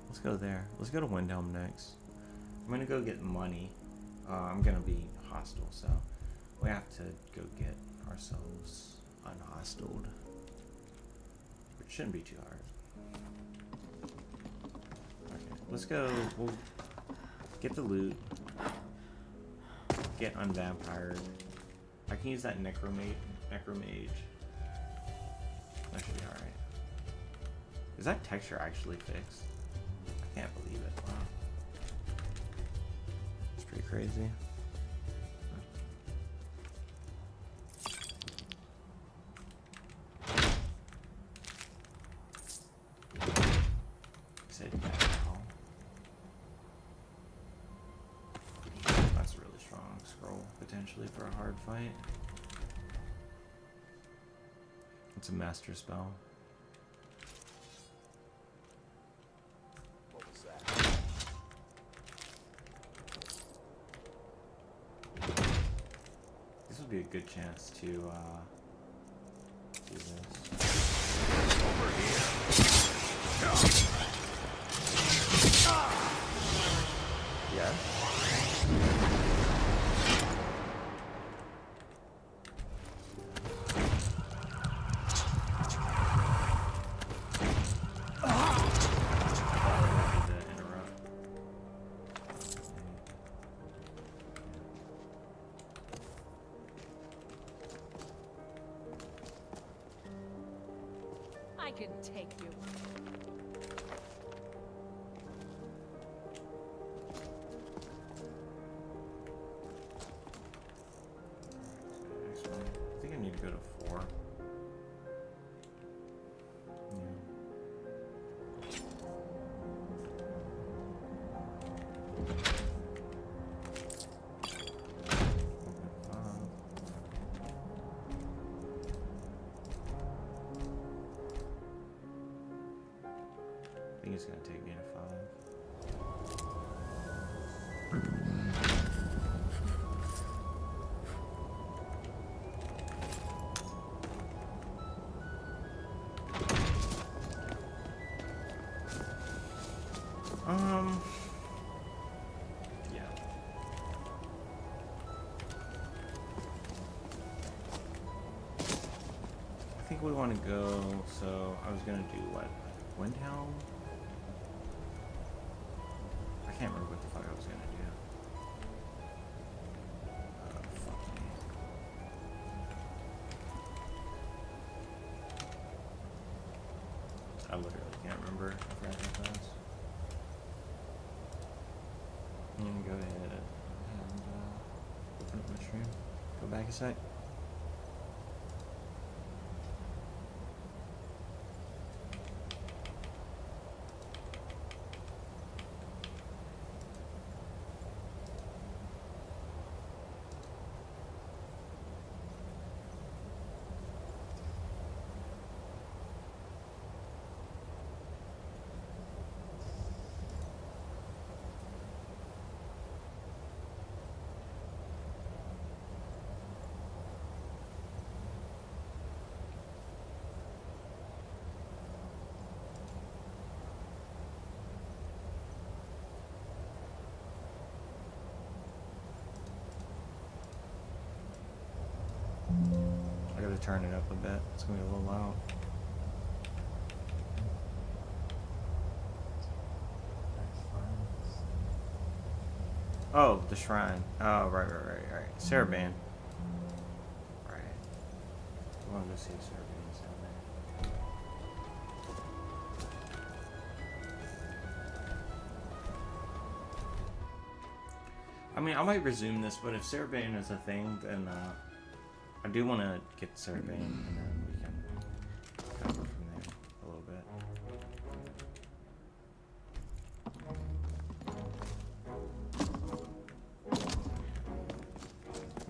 Let's go there. Let's go to Windhelm next. I'm gonna go get money. I'm gonna be hostile, so we have to go get ourselves unhostiled, which shouldn't be too hard. Okay, let's go. We'll get the loot. Get unvampired. I can use that necromage. That should be alright. Is that texture actually fixed? I can't believe it. Wow. It's pretty crazy. That's a really strong scroll, potentially, for a hard fight. It's a master spell. What was that? This would be a good chance to do this. Over here. Yeah. I can take you. Next one. I think I need to go to 4. I think it's gonna take me to 5. Yeah. I think we want to go, so I was gonna do what? Windhelm? I can't remember what the fuck I was gonna do. Fuck me. I literally can't remember. I forgot how fast. I'm gonna go ahead and open up my stream. Go back a sec. I gotta turn it up a bit. It's gonna be a little loud. Oh, the shrine. Oh, right. Saraban. Right. I want to go see if Saraban's down there. I mean, I might resume this, but if Saraban is a thing, then I do want to get Saraban, and then we can kind of go from there a little bit.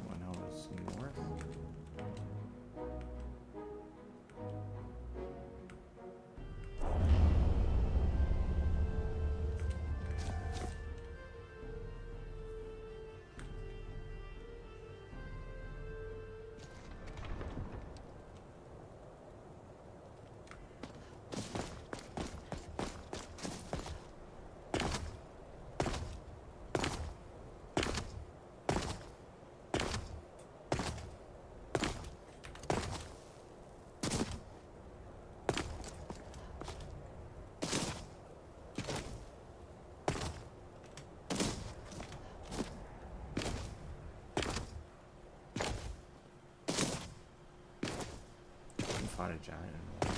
One hell is north. Fought a giant in a while.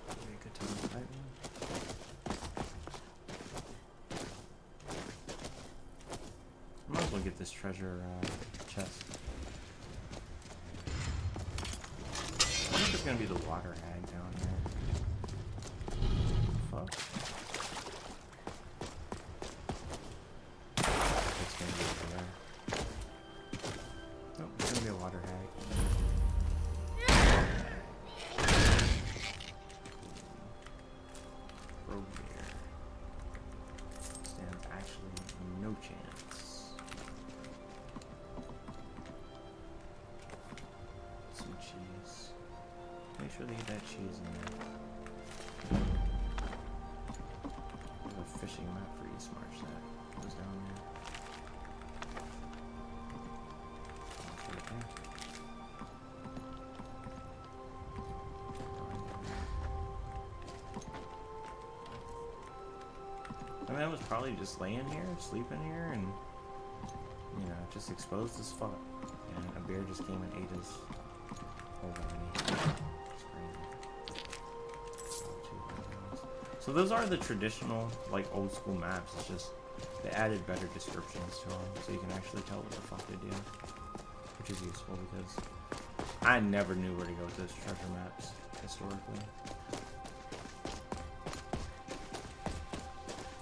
Be a good time to fight one. Might as well get this treasure chest. I wonder if there's gonna be the water hag down here. Fuck. It's gonna be over there. Nope, it's gonna be a water hag. Stands actually no chance. Some cheese. Make sure they get that cheese in there. There's a fishing map for East March that goes down there. Right there. I mean, I was probably just laying here, sleeping here, and, you know, just exposed as fuck. And a bear just came and ate his whole body. It's crazy. So those are the traditional, like, old school maps. It's just, they added better descriptions to them, so you can actually tell what the fuck they do. Which is useful, because I never knew where to go with those treasure maps, historically.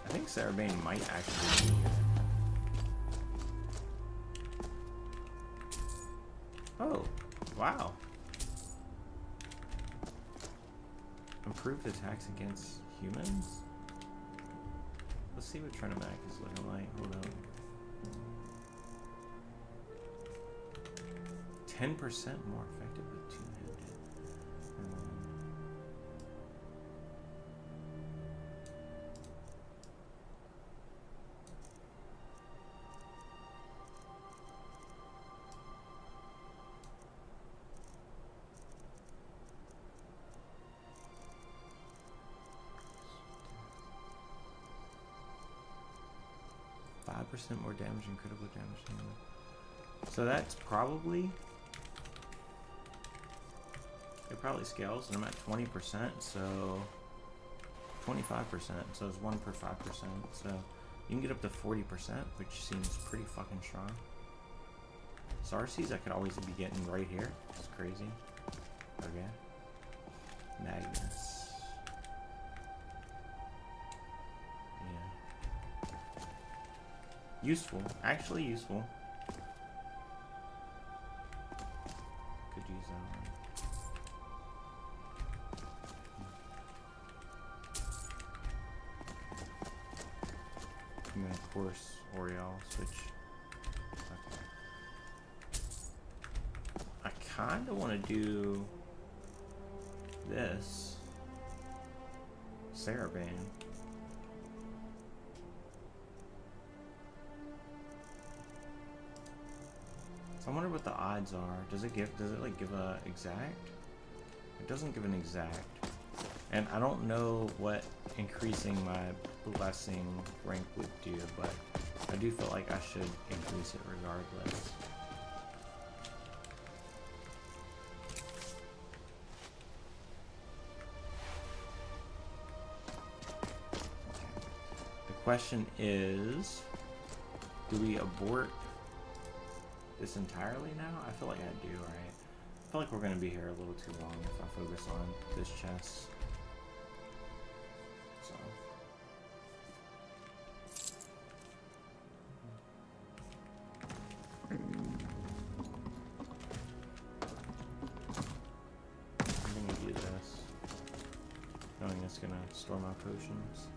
I think Saraban might actually be here. Oh, wow. Improved attacks against humans? Let's see what Trinimac is looking like. Hold up. 10% more effective with two-handed. 5% more damage and critical damage. So that's probably... It probably scales, and I'm at 20%, so... 25%, so it's 1 per 5%, so... You can get up to 40%, which seems pretty fucking strong. Sarces I could always be getting right here. It's crazy. Okay. Magnus. Yeah. Useful. Actually useful. Could use that one. And then of course, Oriole switch. Okay. I kinda wanna do this. Saraban. So I wonder what the odds are. Does it like give a exact? It doesn't give an exact. And I don't know what increasing my blessing rank would do, but I do feel like I should increase it regardless. The question is, do we abort this entirely now? I feel like I do, right? I feel like we're going to be here a little too long if I focus on this chest. So. I'm going to do this, knowing it's going to store my potions.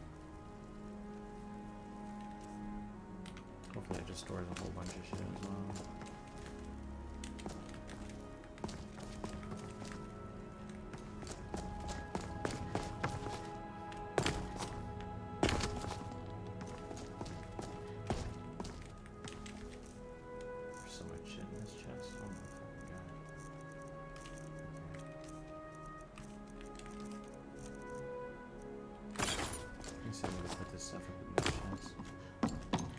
Hopefully it just stores a whole bunch of shit as well. There's so much shit in this chest. Oh my fucking god. I guess I need to put this stuff up in this chest.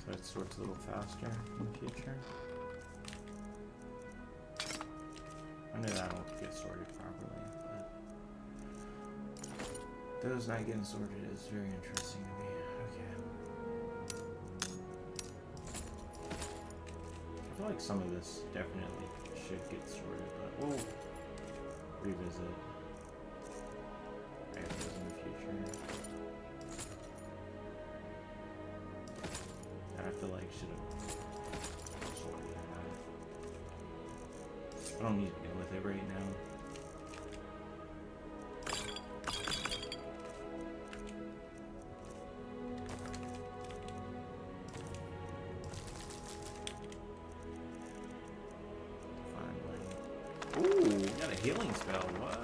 So it sorts a little faster in the future. I know that won't get sorted properly, but those not getting sorted is very interesting to me. Okay. I feel like some of this definitely should get sorted, but we'll revisit areas in the future. I feel like should have sorted it out. I don't need to deal with it right now. Finally. Ooh, we got a healing spell. What?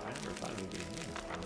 I never thought it would be a healing spell.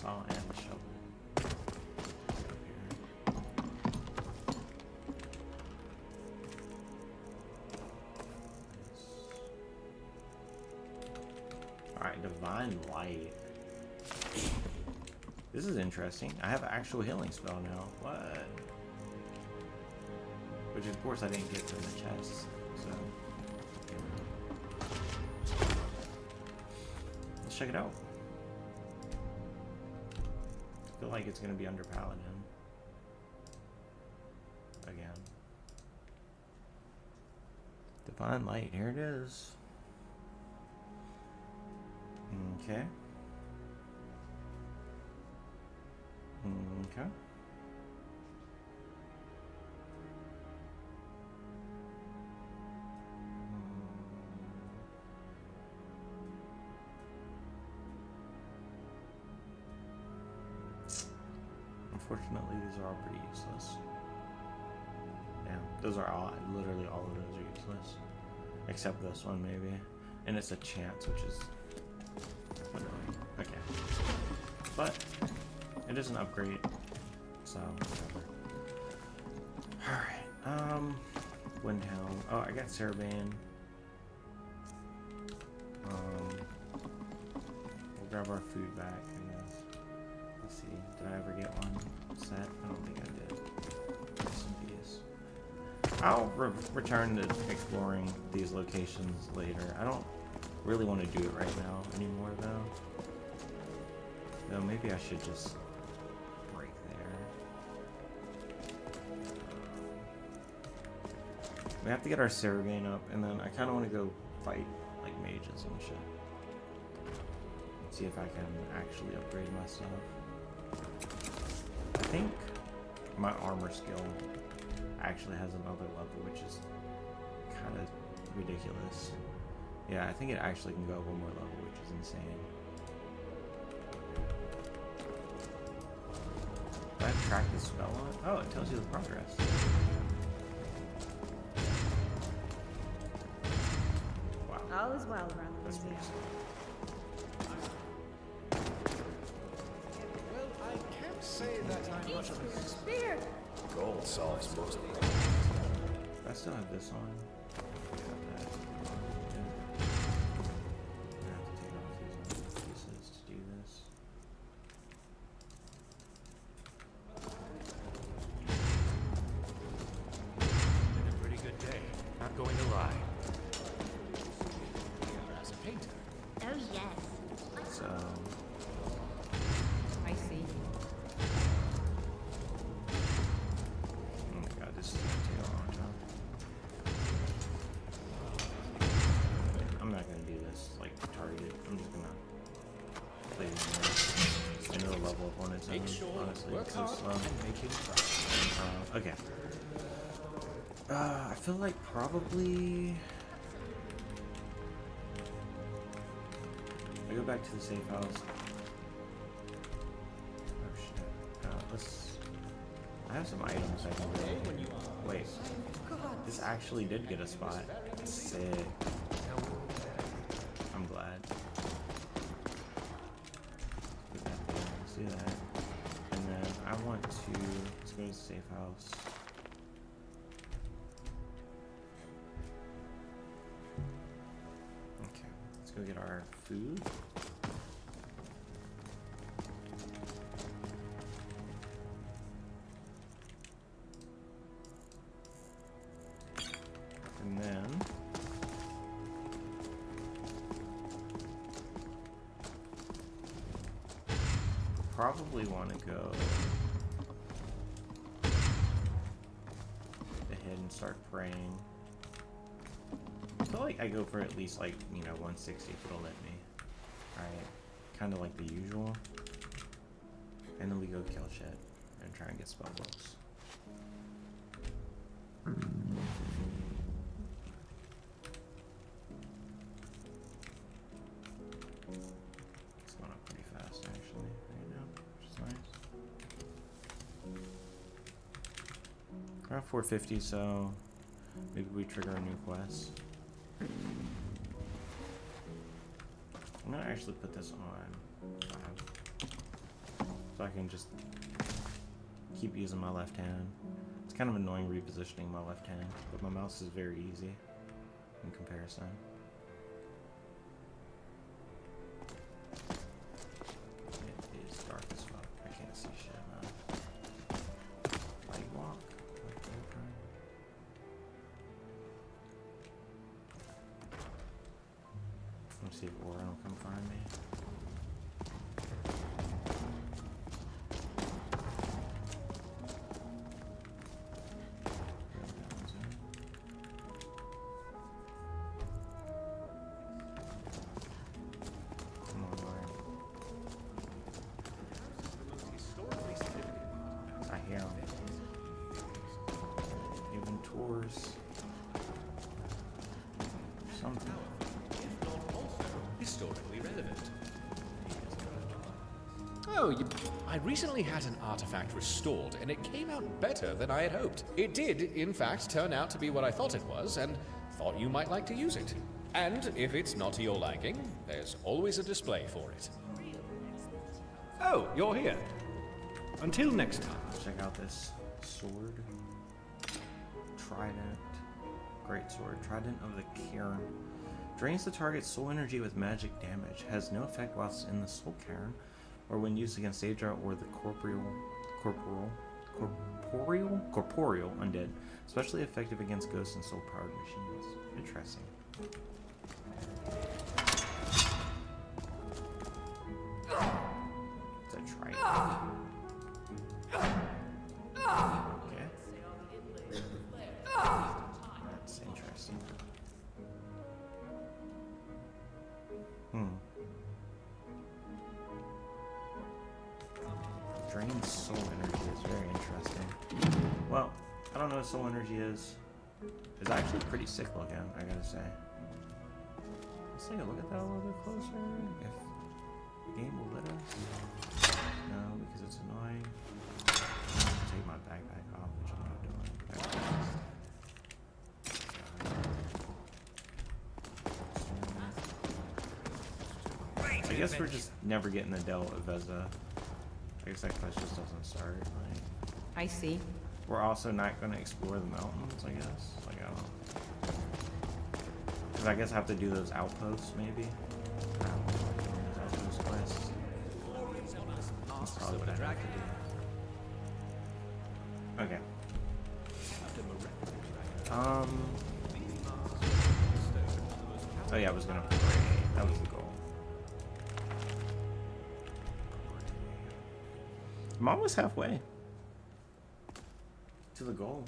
And the shovel. Alright, Divine Light. This is interesting. I have an actual healing spell now. What? Which of course I didn't get from the chest, so let's check it out. I feel like it's gonna be under Paladin again. Divine Light, here it is. Okay. Okay. Unfortunately, these are all pretty useless. Yeah, those are all, literally all of those are useless. Except this one, maybe. And it's a chance, which is annoying. Okay. But, it is an upgrade. So, whatever. Alright, Windhelm. Oh, I got Cerebane. We'll grab our food back, I guess. Let's see, did I ever get one set? I don't think I did. Rest in peace. I'll return to exploring these locations later. I don't really want to do it right now anymore, though. Though maybe I should just break there. We have to get our Cerebane up, and then I kind of want to go fight like mages and shit. See if I can actually upgrade my stuff. I think my armor skill actually has another level, which is kind of ridiculous. Yeah, I think it actually can go one more level, which is insane. Do I track the spell on it? Oh, it tells you the progress. Wow. All is well around the That's museum. pretty Well, I can't say that I'm much of a Spear! gold solves most problems. Do I still have this on? I have that. Yeah. I have to take off these pieces to do this. Been a pretty good day. Not going to lie. As a painter. Oh yes. So, I see. oh my god, this is gonna take a long time. I'm not gonna do this like targeted. I'm just gonna play this into the level up on its own. Make sure Honestly, work it's so hard slow. and make him proud. Okay. I feel like probably I go back to the safe house. Oh shit. I have some items I can do. Wait. This actually did get a spot. Sick. I'm glad. Put that there. Let's do that. And then I want to let's go to the safe house. Okay, let's go get our food. And then probably want to go ahead and start praying. I feel like I go for at least like, 160 if it'll let me. Alright. Kind of like the usual. And then we go kill shit and try and get spell books. It's going up pretty fast actually right now, which is nice. We're at 450, so maybe we trigger a new quest. I'm gonna actually put this on 5, so I can just keep using my left hand. It's kind of annoying repositioning my left hand, but my mouse is very easy in comparison. It is dark as fuck. I can't see shit, man. Light walk. Let's see if Orin will come find me. Come on, Orin. Historically significant. I hear him. Even tours. Something. If not also historically relevant. I recently had an artifact restored, and it came out better than I had hoped. It did, in fact, turn out to be what I thought it was, and thought you might like to use it. And if it's not to your liking, there's always a display for it. Oh, you're here. Until next time. Check out this sword. Trident. Great sword. Trident of the Cairn. Drains the target's soul energy with magic damage. Has no effect whilst in the soul cairn, or when used against Daedra or the corporeal undead. Especially effective against ghosts and soul-powered machines. Interesting. It's a trident. Okay. That's interesting. Drained soul energy is very interesting. Well, I don't know what soul energy is. It's actually pretty sick looking, I gotta say. Let's take a look at that a little bit closer. If the game will let us. No, because it's annoying. I'll take my backpack off, which I'm not doing. I guess we're just never getting the Del Avezza. I guess that quest just doesn't start. Like, I see. we're also not going to explore the mountains, I guess. Like, I don't know. Because I guess I have to do those outposts, maybe. I don't know, like doing those outpost quests. That's probably what I have to do. Okay. Oh yeah, I was gonna pray. That was the goal. I'm almost halfway to the goal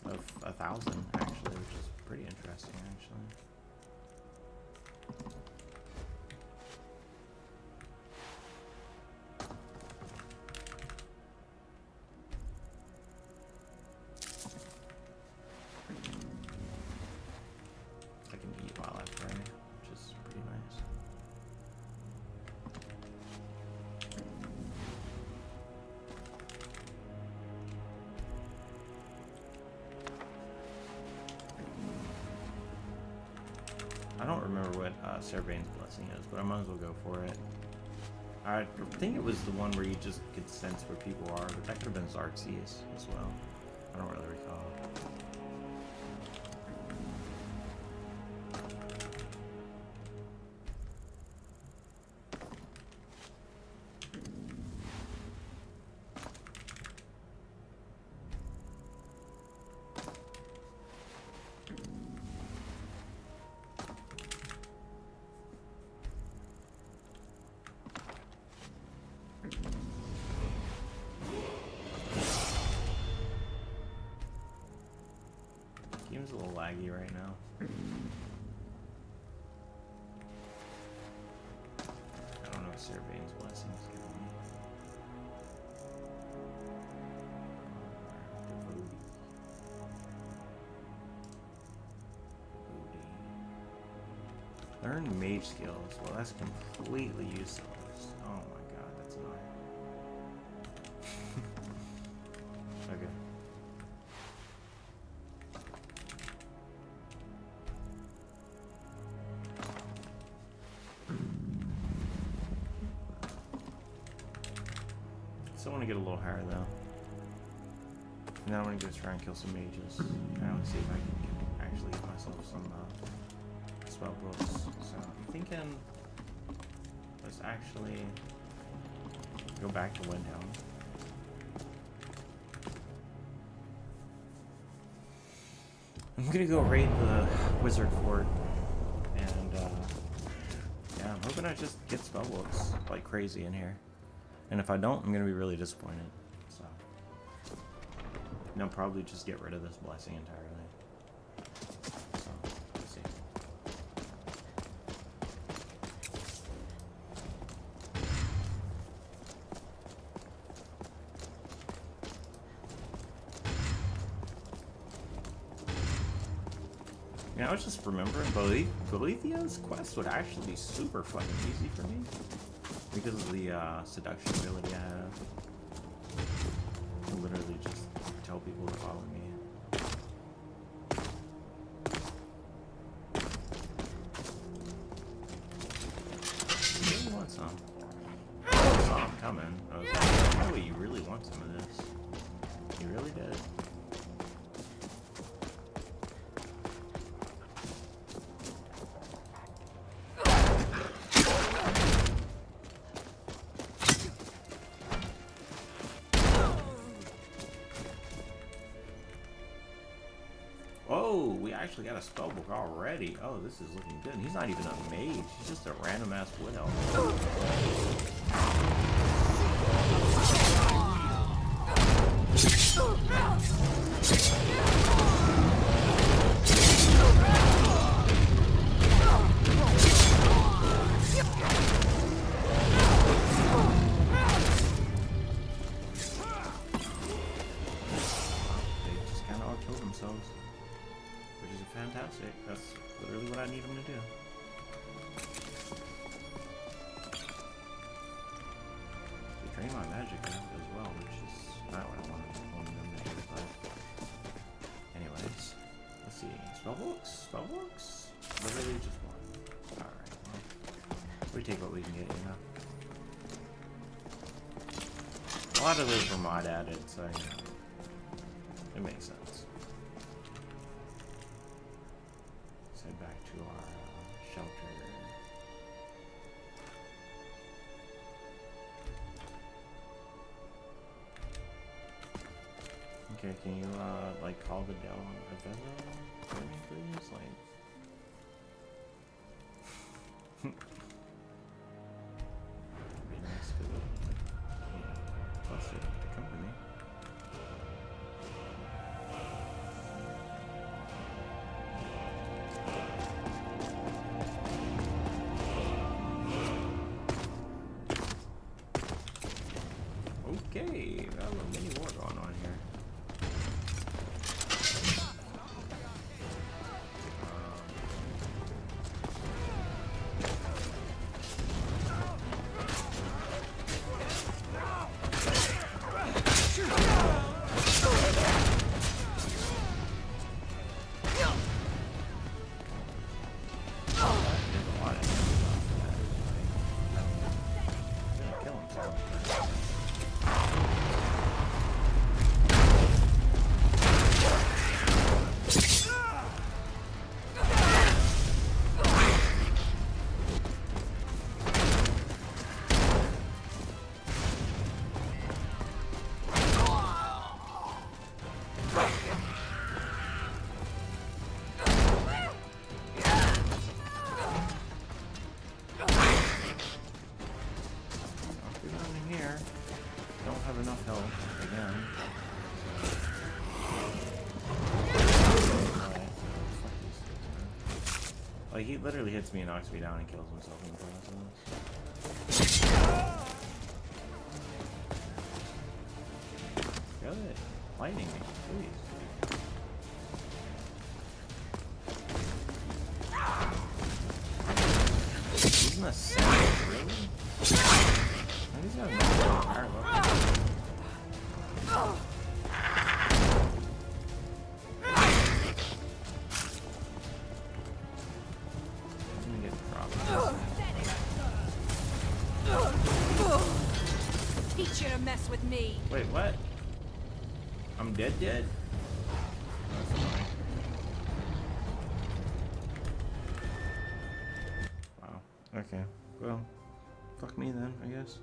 of 1,000, actually, which is pretty interesting, actually. I can eat while I pray, which is pretty nice. I don't remember what Servain's blessing is, but I might as well go for it. I think it was the one where you just could sense where people are, but that could have been Xerxes as well. I don't really recall. Game's a little laggy right now. I don't know if Servain's blessing is giving me. Learn mage skills. Well, that's completely useless. Oh my god, that's annoying. Okay. Still want to get a little higher though. And then I want to go try and kill some mages. And I want to see if I can actually get myself some spell books. So I'm thinking let's actually go back to Windhelm. I'm gonna go raid the Wizard Fort, and yeah, I'm hoping I just get spell books like crazy in here. And if I don't, I'm gonna be really disappointed. So, and I'll probably just get rid of this blessing entirely. So, let's see. You know, I was just remembering Bolethia's quest would actually be super fucking easy for me. Because of the seduction ability I have. I can literally just tell people to follow me. You want some? I saw him coming. I was like, oh, you really want some of this. You really did. Oh, we actually got a spellbook already. Oh, this is looking good. And he's not even a mage. He's just a random ass wood elf. drain my magic up as well, which is not what I wanted them to do, but anyways, let's see. Spellbooks? Spellbooks? Literally just one. Alright, well, we take what we can get, you know. A lot of those were mod added, so you know, it makes sense. Let's head back to our shelter. Okay, can you like call the Del for me, please? Like, be nice for the plus it to come to me. Okay, we got a little mini war going on here. Like, he literally hits me and knocks me down and kills himself in the process. Good. Lightning me, please. Using a sandwich, really? He's got no fire level. Teach you to mess with me. Wait, what? I'm dead? That's annoying. Wow. Okay. Well, fuck me then, I guess.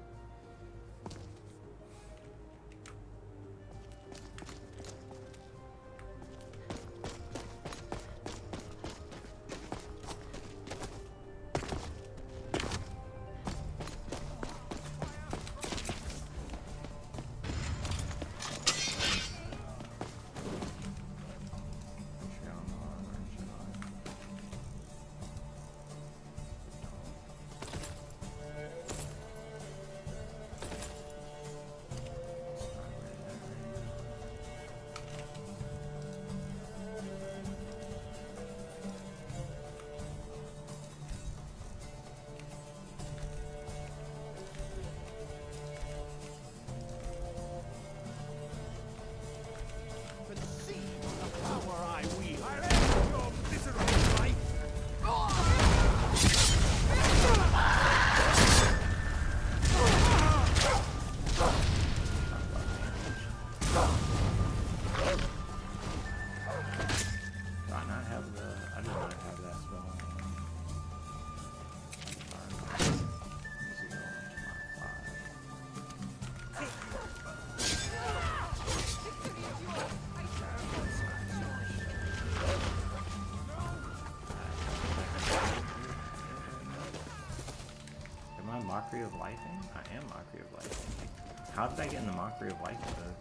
Mockery of Lifing? I am Mockery of Lifing. How did I get in the Mockery of Life though?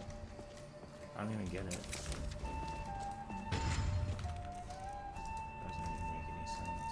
I don't even get it. Doesn't even make any sense.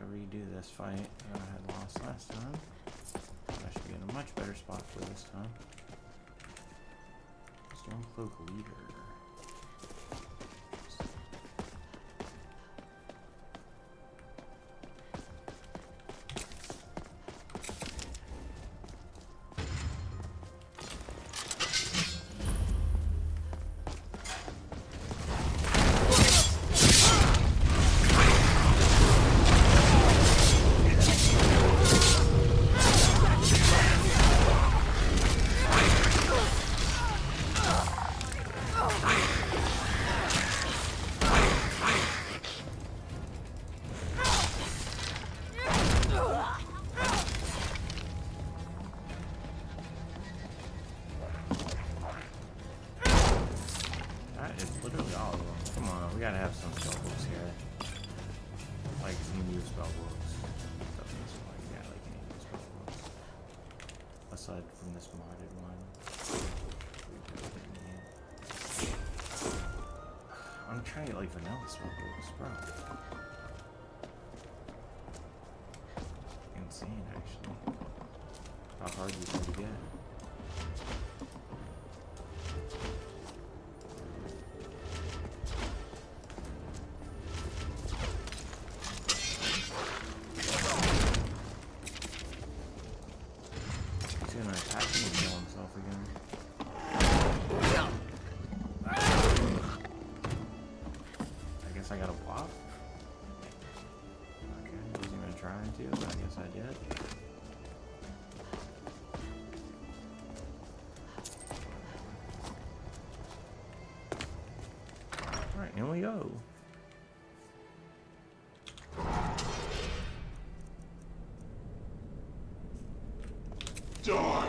to redo this fight that I had lost last time. I should be in a much better spot for this time. Stormcloak Leader. We gotta have some spellbooks here. Like some new spellbooks. Doesn't seem like we got like any new spellbooks. Aside from this modded one. I'm trying to get like vanilla spellbooks, bro. Insane actually. How hard these are to get. I got a block. Okay, I wasn't even trying to, but I guess I did. Alright, in we go. Die!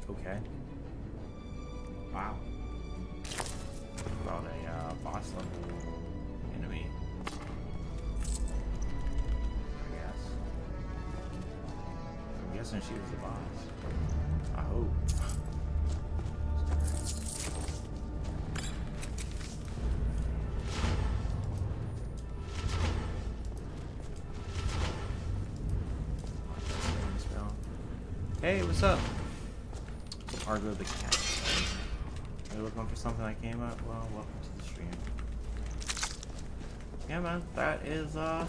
Okay. Wow. About a boss level enemy. I guess. I'm guessing she was the boss. I hope. Hey, what's up? Argo the cat. Are you looking for something that came up? Well, welcome to the stream. Yeah, man, that is, glad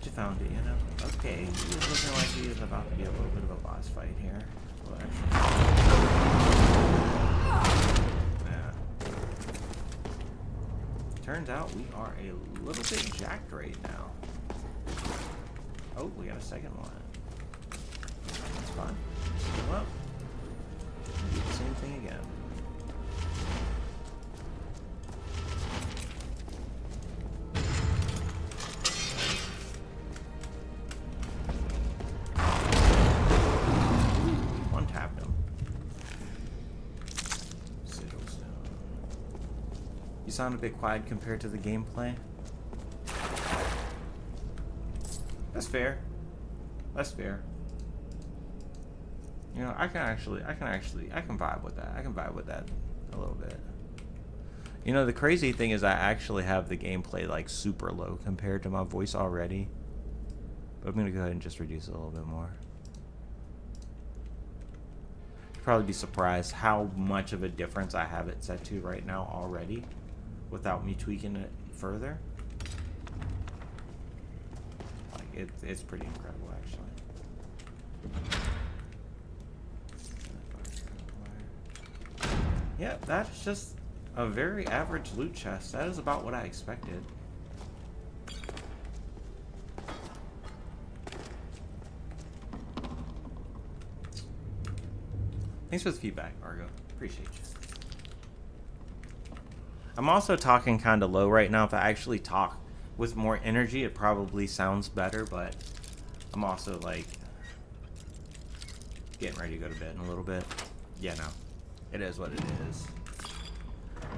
you found it, you know? Okay, he is looking like he is about to be a little bit of a boss fight here. Well, actually... Yeah. Turns out we are a little bit jacked right now. Oh, we got a second one. That's fine. Well, do the same thing again. One tapped him. Sigil stone. You sound a bit quiet compared to the gameplay. That's fair. That's fair. You know, I can vibe with that. I can vibe with that a little bit. You know, the crazy thing is I actually have the gameplay like super low compared to my voice already. But I'm gonna go ahead and just reduce it a little bit more. You'd probably be surprised how much of a difference I have it set to right now already without me tweaking it further. Like it's pretty incredible actually. Yeah, that's just a very average loot chest. That is about what I expected. Thanks for the feedback, Argo. Appreciate you. I'm also talking kind of low right now. If I actually talk with more energy, it probably sounds better, but I'm also like getting ready to go to bed in a little bit. Yeah, no. It is what it is.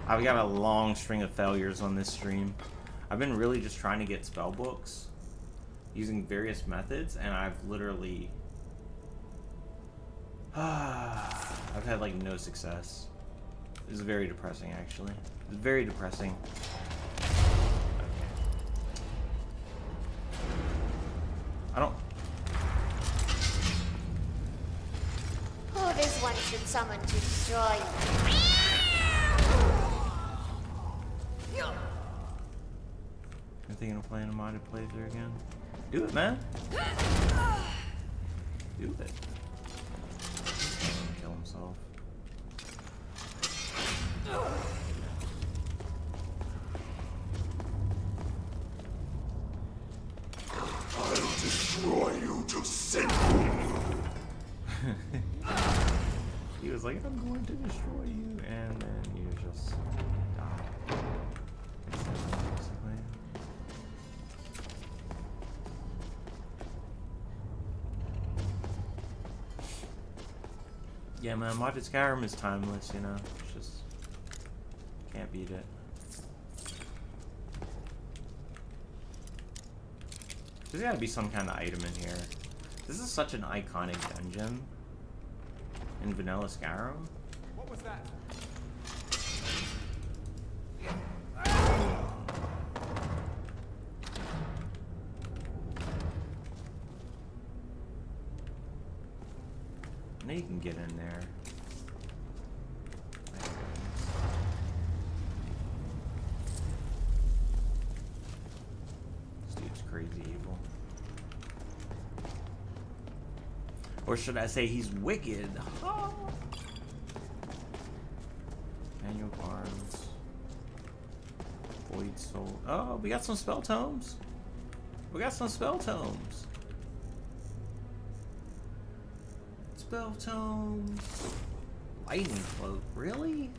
I've got a long string of failures on this stream. I've been really just trying to get spell books using various methods, and I've literally I've had like no success. It's very depressing actually. It's very depressing. Okay. I don't Who this one should summon to destroy you? You're thinking of playing a modded playthrough again? Do it, man. Do it. Kill himself. I'll destroy you to sin. He was like, I'm going to destroy you, and then you just die. Basically. Yeah, man, modded Skyrim is timeless, you know? It's just can't beat it. There's gotta be some kind of item in here. This is such an iconic dungeon in vanilla Skyrim. What was that? I know you can get in there. This dude's crazy evil. Or should I say he's wicked? Oh. Manual arms. Void soul. Oh, we got some spell tomes. We got some spell tomes. Spell tomes. Lightning cloak. Really?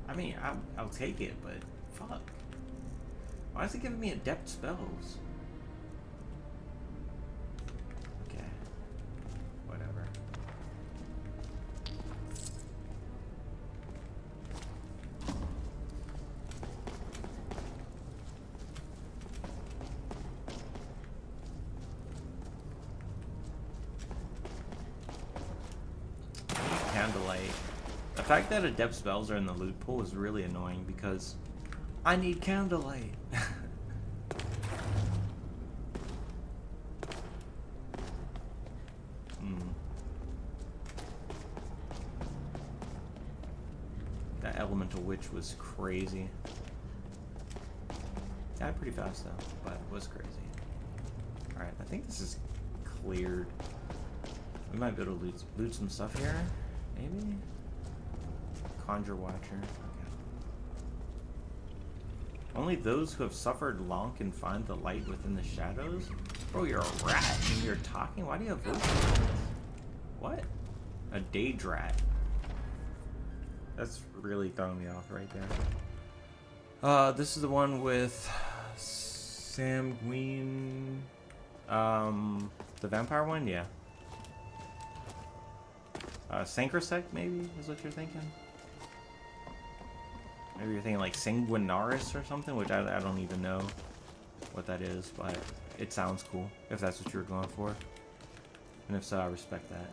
I mean, I'll take it, but fuck. Why is it giving me adept spells? Okay. Whatever. Candlelight. The fact that adept spells are in the loot pool is really annoying because I need candlelight. That elemental witch was crazy. Died pretty fast though, but it was crazy. Alright, I think this is cleared. We might be able to loot some stuff here. Maybe? Conjure Watcher. Okay. Only those who have suffered long can find the light within the shadows? Bro, you're a rat and you're talking? Why do you have voice? What? A Daedrat. That's really throwing me off right there. This is the one with Samhain. The vampire one? Yeah. Sankrosek, maybe, is what you're thinking? Maybe you're thinking like Sanguinaris or something, which I don't even know what that is, but it sounds cool, if that's what you were going for. And if so, I respect that.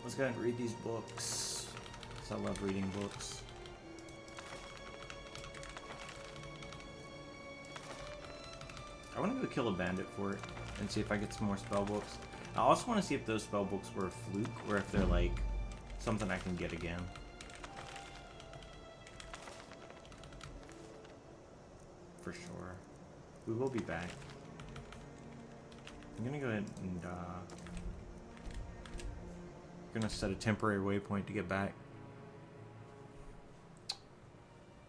Let's go ahead and read these books. 'Cause I love reading books. I want to go kill a bandit for it and see if I get some more spell books. I also want to see if those spell books were a fluke or if they're like something I can get again. For sure. We will be back. I'm gonna go ahead and gonna set a temporary waypoint to get back.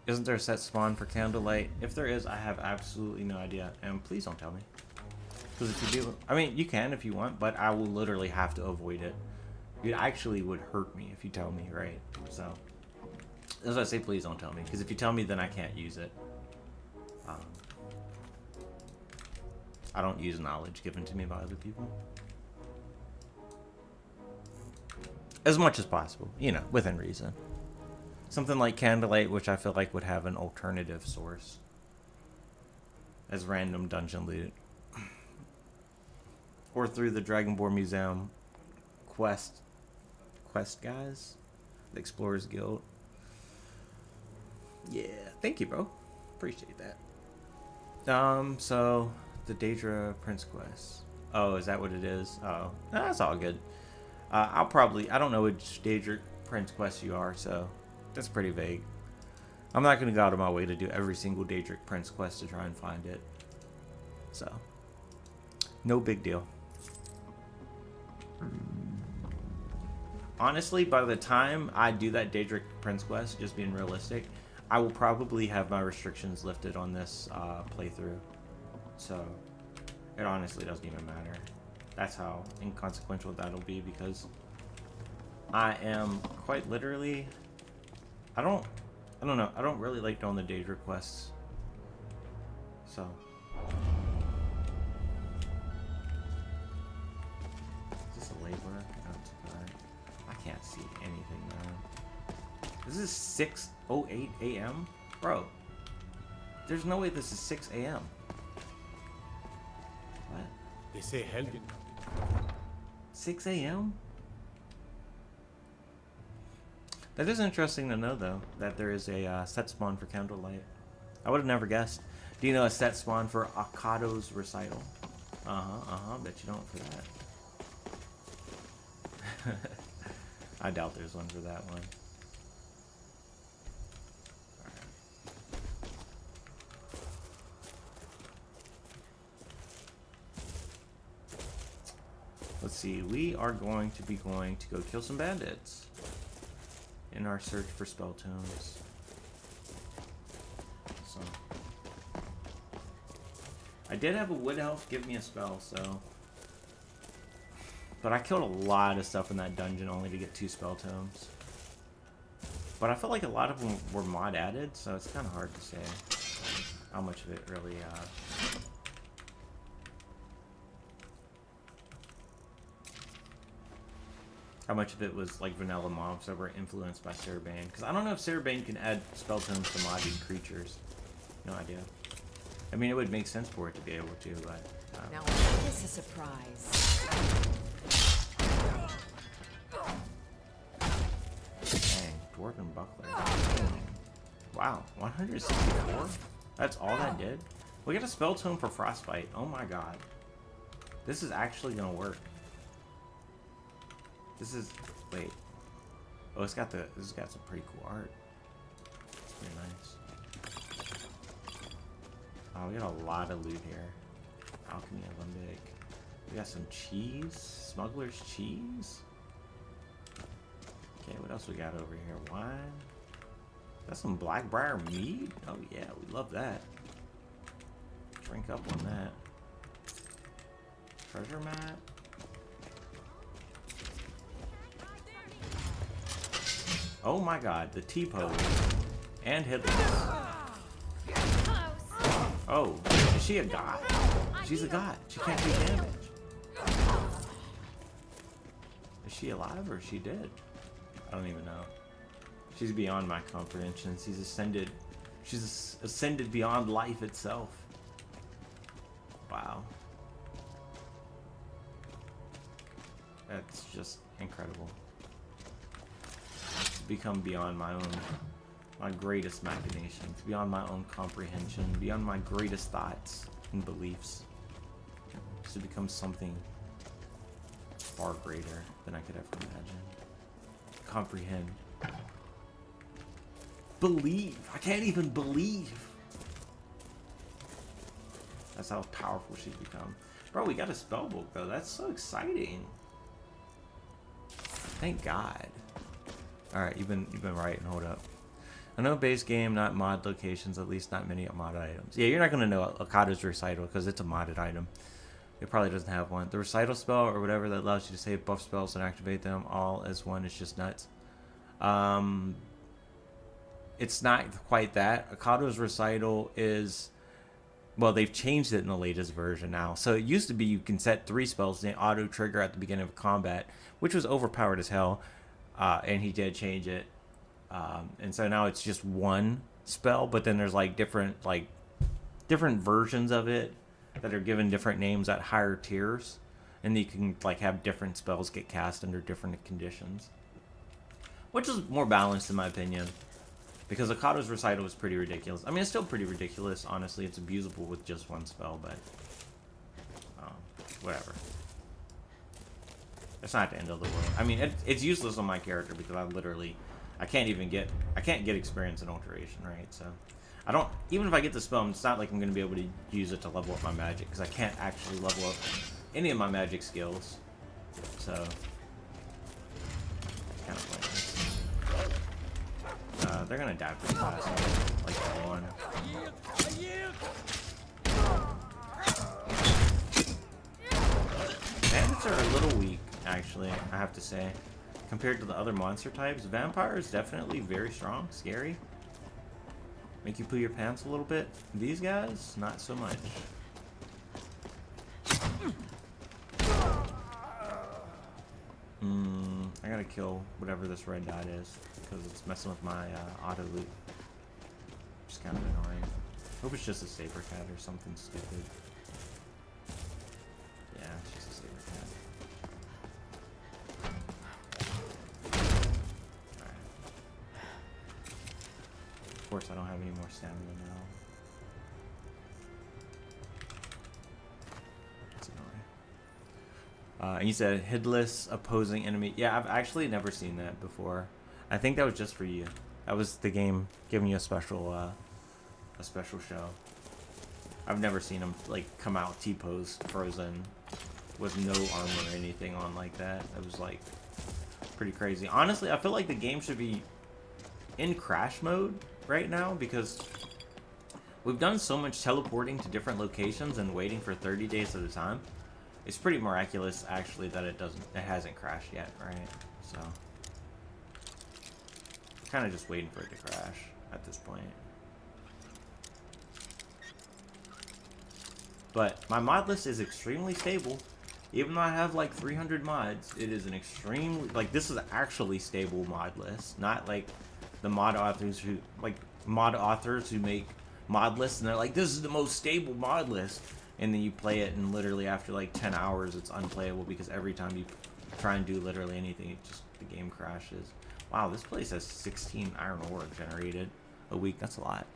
Isn't there a set spawn for candlelight? If there is, I have absolutely no idea. And please don't tell me. Because if you do, I mean, you can if you want, but I will literally have to avoid it. It actually would hurt me if you tell me, right? So, that's why I say please don't tell me. Because if you tell me, then I can't use it. I don't use knowledge given to me by other people. As much as possible, you know, within reason. Something like Candlelight, which I feel like would have an alternative source. As random dungeon loot. Or through the Dragonborn Museum quest guys. The Explorers Guild. Yeah, thank you, bro. Appreciate that. So the Daedra Prince quest. Oh, is that what it is? Oh, that's all good. I don't know which Daedra Prince quest you are, so that's pretty vague. I'm not going to go out of my way to do every single Daedric Prince quest to try and find it. So, no big deal. Honestly, by the time I do that Daedric Prince quest, just being realistic, I will probably have my restrictions lifted on this playthrough. So, it honestly doesn't even matter. That's how inconsequential that'll be, because I am quite literally... I don't know. I don't really like doing the Daedra quests. So... Is this a laborer? No, it's a guard. I can't see anything, man. This is 6:08 a.m.? Bro. There's no way this is 6 a.m. What? They say Helgen. 6 a.m.? That is interesting to know, though, that there is a set spawn for Candlelight. I would have never guessed. Do you know a set spawn for Akado's Recital? Bet you don't for that. I doubt there's one for that one. Let's see, we are going to go kill some bandits in our search for spell tomes. So, I did have a wood elf give me a spell, so, but I killed a lot of stuff in that dungeon only to get 2 spell tomes. But I felt like a lot of them were mod added, so it's kind of hard to say how much of it really how much of it was like vanilla mobs that were influenced by Sarabane. Because I don't know if Sarabane can add spell tomes to modded creatures. No idea. I mean, it would make sense for it to be able to, but... Now, this is a surprise. Dang, Dwarven Buckler. Wow, 164? That's all that did? We got a spell tome for Frostbite. Oh my god. This is actually gonna work. This is... wait. Oh, this has got some pretty cool art. It's pretty nice. Oh, we got a lot of loot here. Alchemy Olympic. We got some cheese. Smuggler's cheese. Okay, what else we got over here? Wine. Got some Blackbriar mead. Oh yeah, we love that. Drink up on that. Treasure map. Oh my god, the T-pose. And hitless. Oh, is she a god? She's a god. She can't do damage. Is she alive or is she dead? I don't even know. She's beyond my comprehension. She's ascended. She's ascended beyond life itself. Wow. That's just incredible. become beyond my greatest machinations, beyond my own comprehension, beyond my greatest thoughts and beliefs. To become something far greater than I could ever imagine. Comprehend. Believe. I can't even believe. That's how powerful she's become. Bro, we got a spellbook though. That's so exciting. Thank God. Alright, you've been right. Hold up. I know base game, not mod locations, at least not many mod items. Yeah, you're not gonna know Akado's recital because it's a modded item. It probably doesn't have one. The recital spell or whatever that allows you to save buff spells and activate them all as one is just nuts. It's not quite that. Akado's recital is, well, they've changed it in the latest version now. So it used to be you can set 3 spells and they auto trigger at the beginning of combat, which was overpowered as hell. And he did change it. And so now it's just 1 spell, but then there's like different versions of it that are given different names at higher tiers, and you can like have different spells get cast under different conditions, which is more balanced in my opinion, because Akado's recital was pretty ridiculous. I mean, it's still pretty ridiculous, honestly. It's abusable with just 1 spell, but whatever. It's not the end of the world. I mean, it's useless on my character because I can't get experience in alteration, right? So I don't, even if I get the spell, it's not like I'm going to be able to use it to level up my magic, because I can't actually level up any of my magic skills. So, it's kind of pointless. They're going to die pretty fast, like everyone. Bandits are a little weak, actually, I have to say. Compared to the other monster types, vampires definitely very strong, scary. Make you poo your pants a little bit. These guys, not so much. I gotta kill whatever this red dot is because it's messing with my auto loot. Just kind of annoying. Hope it's just a saber cat or something stupid. Yeah, it's just a saber cat. Of course, I don't have any more stamina now. That's annoying. And you said headless opposing enemy. Yeah, I've actually never seen that before. I think that was just for you. That was the game giving you a special show. I've never seen him like come out T-pose frozen with no armor or anything on like that. It was like pretty crazy. Honestly, I feel like the game should be in crash mode right now because we've done so much teleporting to different locations and waiting for 30 days at a time. It's pretty miraculous actually that it hasn't crashed yet, right? So kind of just waiting for it to crash at this point. But my mod list is extremely stable. Even though I have like 300 mods, it is an extremely, like, this is actually stable mod list, not like the mod authors who make mod lists and they're like, this is the most stable mod list, and then you play it and literally after like 10 hours it's unplayable because every time you try and do literally anything, the game crashes. Wow, this place has 16 iron ore generated a week. That's a lot.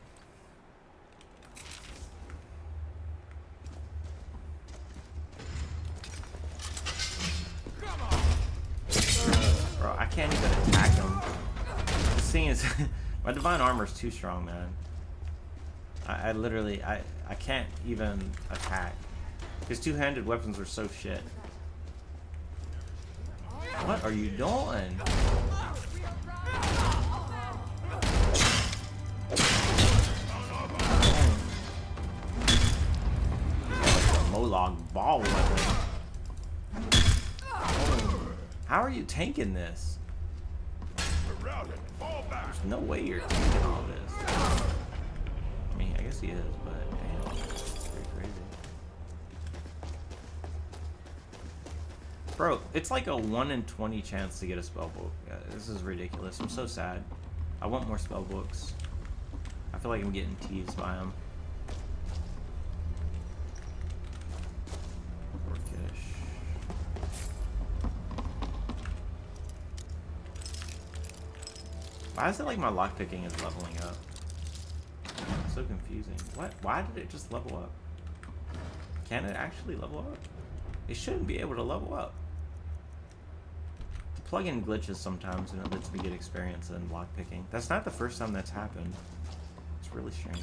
Bro, I can't even attack him. This thing is... my divine armor is too strong, man. I literally... I can't even attack. His two-handed weapons are so shit. What are you doing? Molag ball weapon. How are you tanking this? There's no way you're tanking all this. I mean, I guess he is, but damn, it's pretty crazy. Bro, it's like a 1 in 20 chance to get a spellbook. Yeah, this is ridiculous. I'm so sad. I want more spellbooks. I feel like I'm getting teased by them. Why is it like my lockpicking is leveling up? It's so confusing. What? Why did it just level up? Can it actually level up? It shouldn't be able to level up. The plugin glitches sometimes and it lets me get experience in lockpicking. That's not the first time that's happened. It's really strange.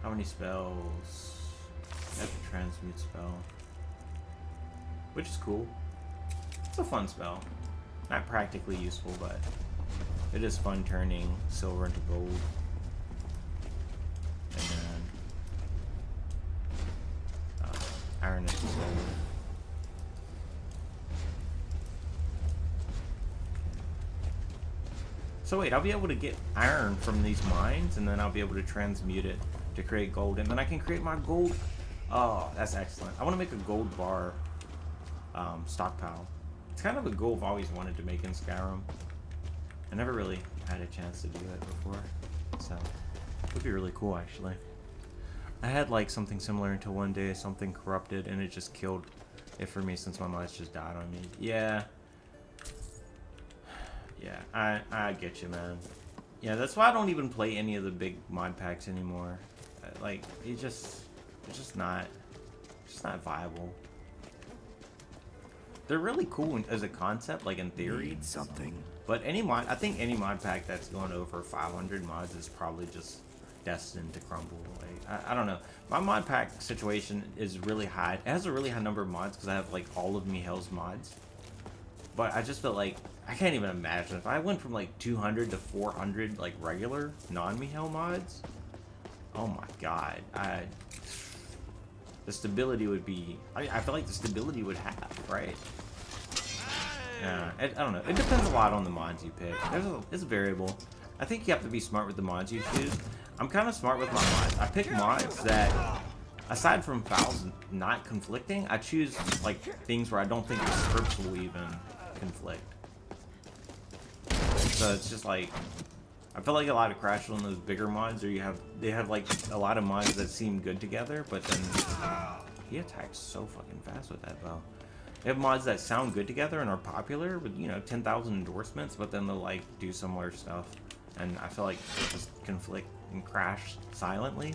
How many spells? I have a transmute spell. Which is cool. It's a fun spell. Not practically useful, but it is fun turning silver into gold. And then iron into silver. So wait, I'll be able to get iron from these mines, and then I'll be able to transmute it to create gold, and then I can create my gold. Oh, that's excellent. I want to make a gold bar stockpile. It's kind of a goal I've always wanted to make in Skyrim. I never really had a chance to do it before, so it would be really cool actually. I had like something similar until one day something corrupted and it just killed it for me since my mods just died on me. Yeah, I get you, man. Yeah, that's why I don't even play any of the big mod packs anymore. Like, it's just not viable. They're really cool as a concept, like in theory. Need something. But I think any mod pack that's going over 500 mods is probably just destined to crumble. Like, I don't know. My mod pack situation is really high. It has a really high number of mods because I have like all of Mihail's mods. But I just feel like I can't even imagine if I went from like 200 to 400 like regular non-Mihail mods. Oh my god, the stability would be. I feel like the stability would have, right? Yeah, I don't know. It depends a lot on the mods you pick. It's a variable. I think you have to be smart with the mods you choose. I'm kind of smart with my mods. I pick mods that, aside from files not conflicting, I choose like things where I don't think the scripts will even conflict. So it's just like, I feel like a lot of crashes on those bigger mods, or they have like a lot of mods that seem good together, but then he attacks so fucking fast with that bow. They have mods that sound good together and are popular with 10,000 endorsements, but then they'll like do similar stuff, and I feel like they just conflict and crash silently,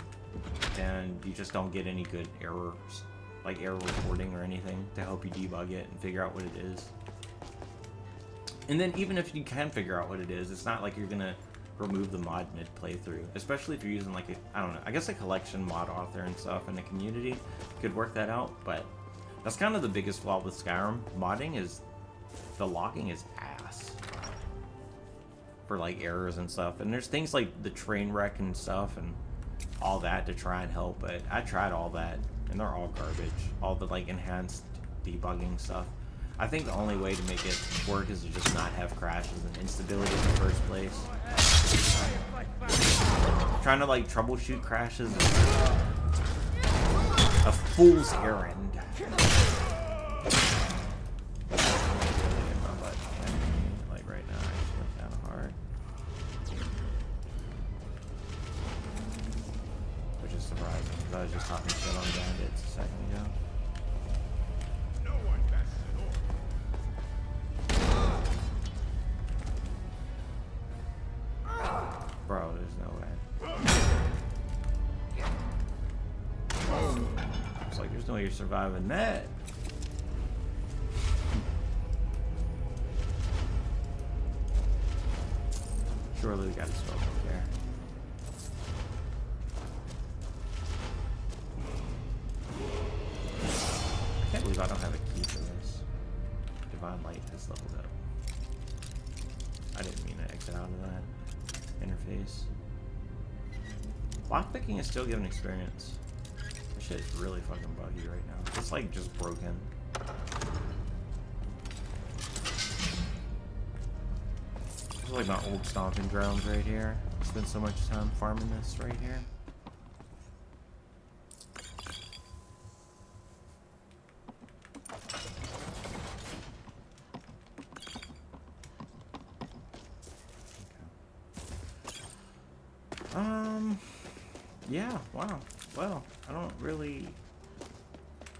and you just don't get any good errors, like error reporting or anything to help you debug it and figure out what it is. And then even if you can figure out what it is, it's not like you're gonna remove the mod mid playthrough, especially if you're using like I don't know, I guess a collection mod author and stuff in the community could work that out. But that's kind of the biggest flaw with Skyrim modding, is the logging is ass for like errors and stuff. And there's things like the train wreck and stuff and all that to try and help, but I tried all that and they're all garbage. All the like enhanced debugging stuff. I think the only way to make it work is to just not have crashes and instability in the first place. Trying to like troubleshoot crashes is a fool's errand. Like right now, I just went down hard. Which is surprising, because I was just talking shit on bandits a second ago. Bro, there's no way. It's like there's no way you're surviving that. Surely we got a spell up there. I can't believe I don't have a key for this. Divine Light has leveled up. I didn't mean to exit out of that interface. Lockpicking is still giving experience. This shit is really fucking buggy right now. It's like just broken. This is like my old stomping grounds right here. I spent so much time farming this right here. Yeah, wow. Well, I don't really...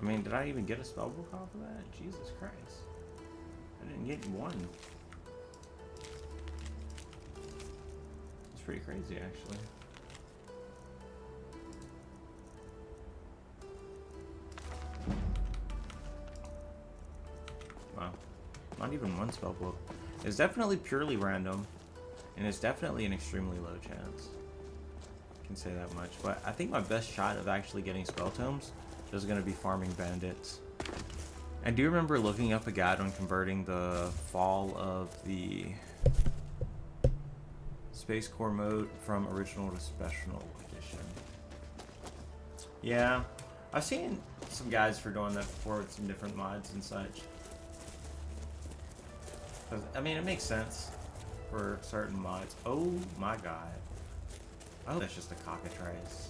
I mean, did I even get a spellbook off of that? Jesus Christ. I didn't get one. It's pretty crazy, actually. Wow. Not even one spellbook. It's definitely purely random, and it's definitely an extremely low chance. I can say that much. But I think my best shot of actually getting spell tomes is going to be farming bandits. I do remember looking up a guide on converting the fall of the Space Core mode from original to special edition. Yeah, I've seen some guides for doing that before with some different mods and such. I mean, it makes sense for certain mods. Oh my god. Oh, that's just a cockatrice.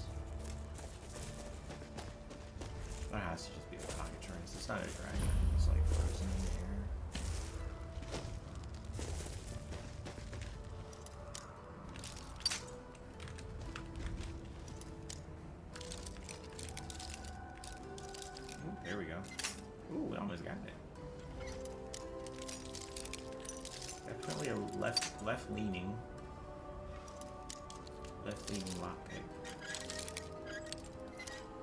That has to just be a cockatrice. It's not a dragon. It's like frozen in the air. Ooh, there we go. Ooh, we almost got it. Definitely a left leaning lockpick.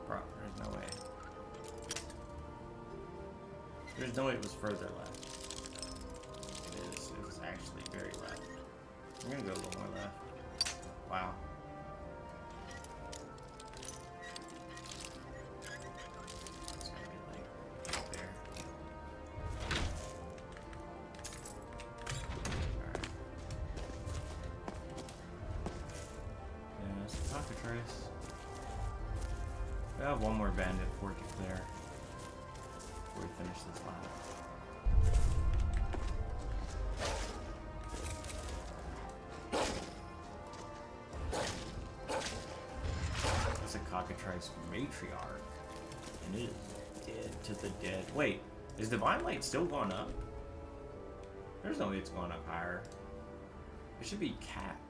Bro, there's no way. There's no way it was further left. It is actually very left. I'm gonna go a little more left. Wow. It's gonna be like right there. Alright. Yeah, it's a cockatrice. I have one more bandit for to clear before we finish this lap. It's a cockatrice matriarch, and it is dead to the dead. Wait, is Divine Light still going up? There's no way it's going up higher. It should be capped.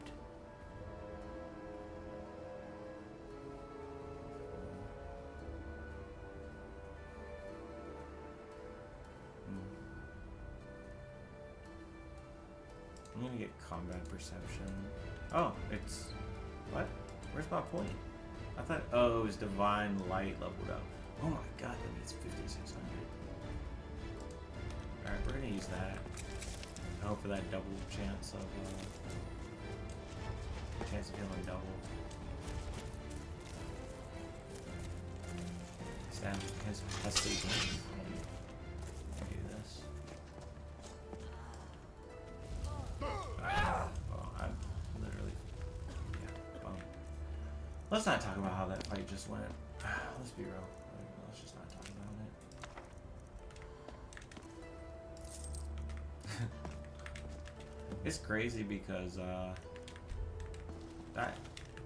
I'm gonna get combat perception. Oh, it's... What? Where's my point? I thought... Oh, it was Divine Light leveled up. Oh my god, that means 5600. Alright, we're gonna use that. I hope for that double chance of... chance of healing double. Stand has saved me. I'll do this. Well, I'm literally... Yeah, well... Let's not talk about how that fight just went. Let's be real. Let's just not talk about it. It's crazy because, that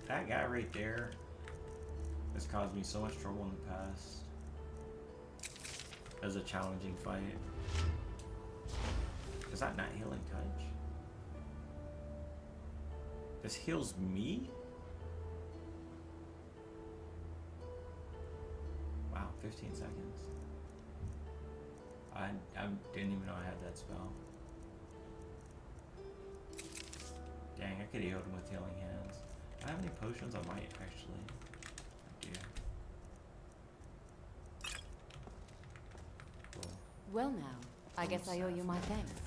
guy right there has caused me so much trouble in the past as a challenging fight. Is that not healing touch? This heals me? Wow, 15 seconds. I didn't even know I had that spell. Dang, I could have healed him with healing hands. Do I have any potions? I might, actually. I do. Cool. Well now, I guess I owe you my thanks.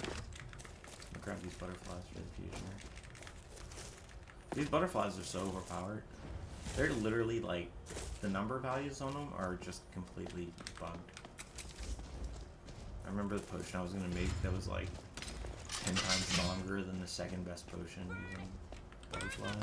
I'll grab these butterflies for the future. These butterflies are so overpowered. They're literally like, the number values on them are just completely bugged. I remember the potion I was gonna make that was like 10 times stronger than the second best potion using butterflies.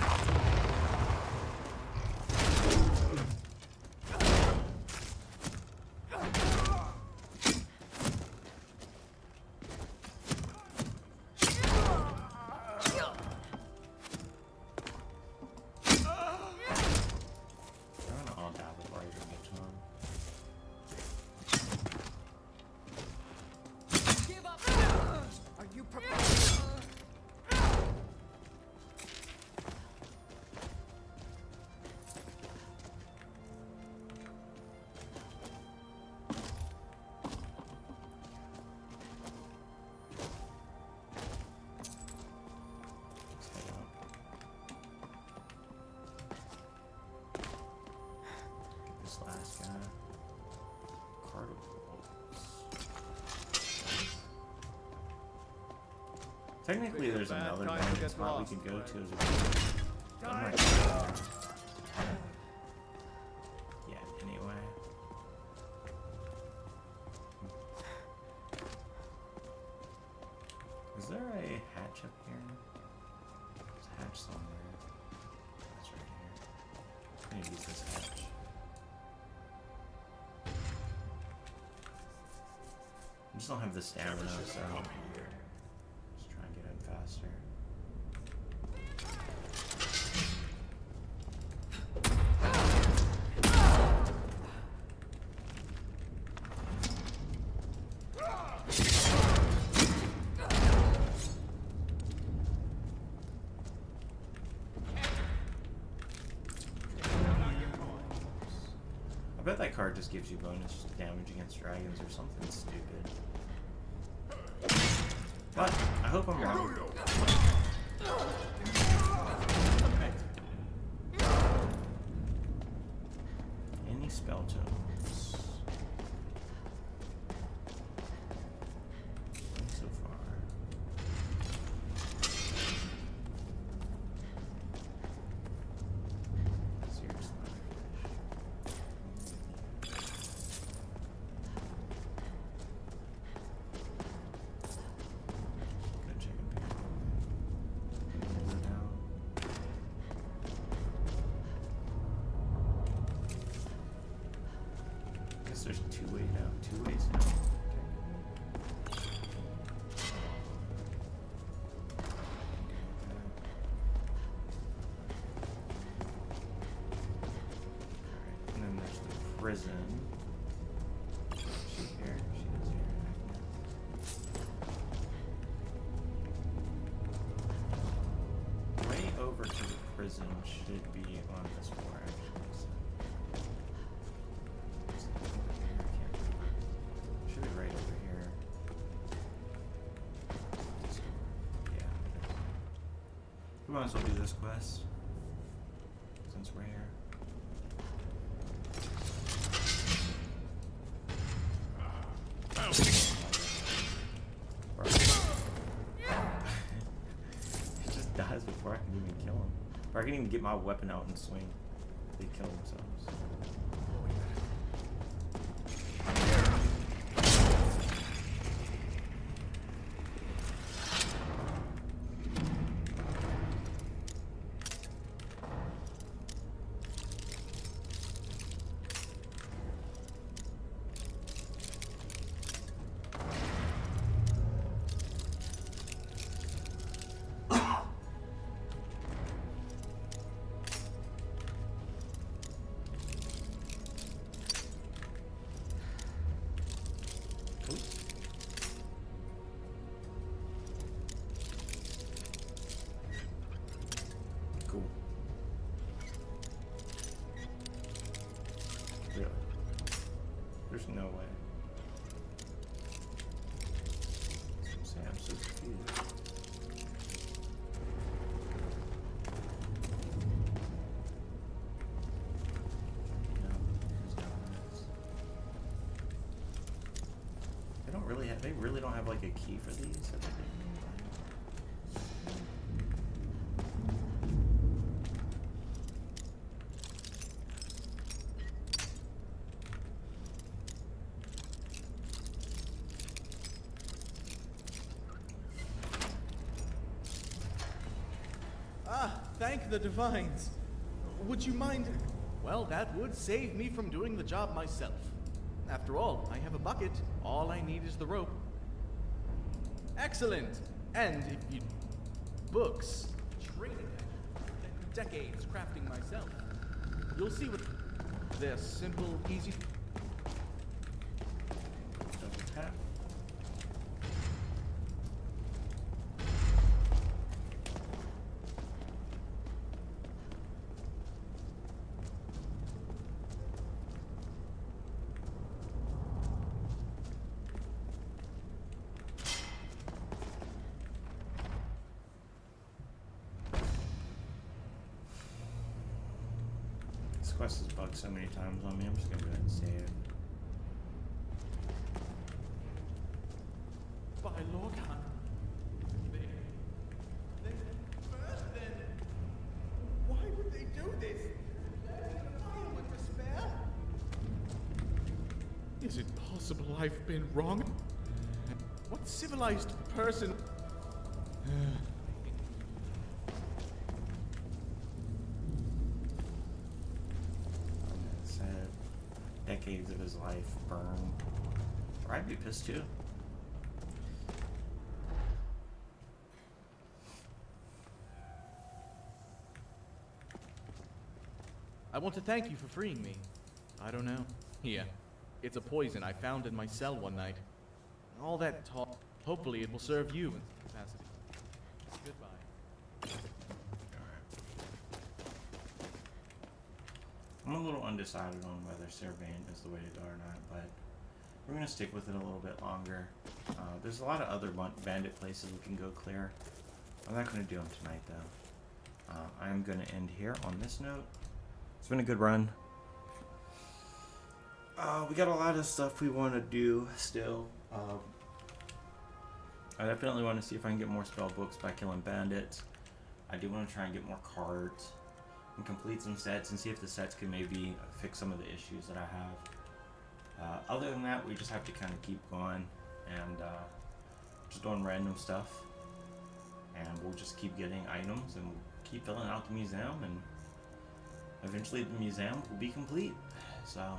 Technically, there's bad another time dungeon gets spot we lost, could go but- to as well. I'm not going there. Yeah, anyway. Is there a hatch up here? There's a hatch somewhere. That's right here. I need to use this hatch. I just don't have the stamina, so just try and get in faster. I bet that card just gives you bonus damage against dragons or something stupid. But I hope I'm wrong. Any spell tomes? So far. Seriously. Good chicken pig. Over now. I guess there's two ways now. Alright, and then there's the prison. She's here. She is here. Way over to the prison should be on this floor, actually. So. Should be right over here. Yeah. We might as well do this quest. Since we're here. He just dies before I can even kill him. Or I can even get my weapon out and swing. They kill themselves. Cool. Really? There's no way. I'm so confused. No, there's no limits. They really don't have like a key for these? That they didn't Thank the divines. Would you mind? Well, that would save me from doing the job myself. After all, I have a bucket. All I need is the rope. Excellent. And if you... books. Training. Decades crafting myself. You'll see what... They're simple, easy... double tap. This quest has bugged so many times on me, I'm just gonna go ahead and save. By Lorcan. life been wrong? What civilized person? Said decades of his life burned. Or I'd be pissed too. I want to thank you for freeing me. I don't know. Yeah. It's a poison I found in my cell one night. All that talk. Hopefully it will serve you in some capacity. Goodbye. I'm a little undecided on whether Servant is the way to go or not, but we're going to stick with it a little bit longer. There's a lot of other bandit places we can go clear. I'm not going to do them tonight, though. I'm going to end here on this note. It's been a good run. We got a lot of stuff we want to do still. I definitely want to see if I can get more spell books by killing bandits. I do want to try and get more cards and complete some sets and see if the sets can maybe fix some of the issues that I have. Other than that, we just have to kind of keep going and just doing random stuff. And we'll just keep getting items and we'll keep filling out the museum, and eventually the museum will be complete. So,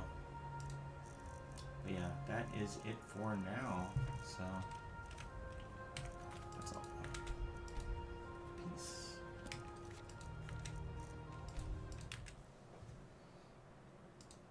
but yeah, that is it for now. So.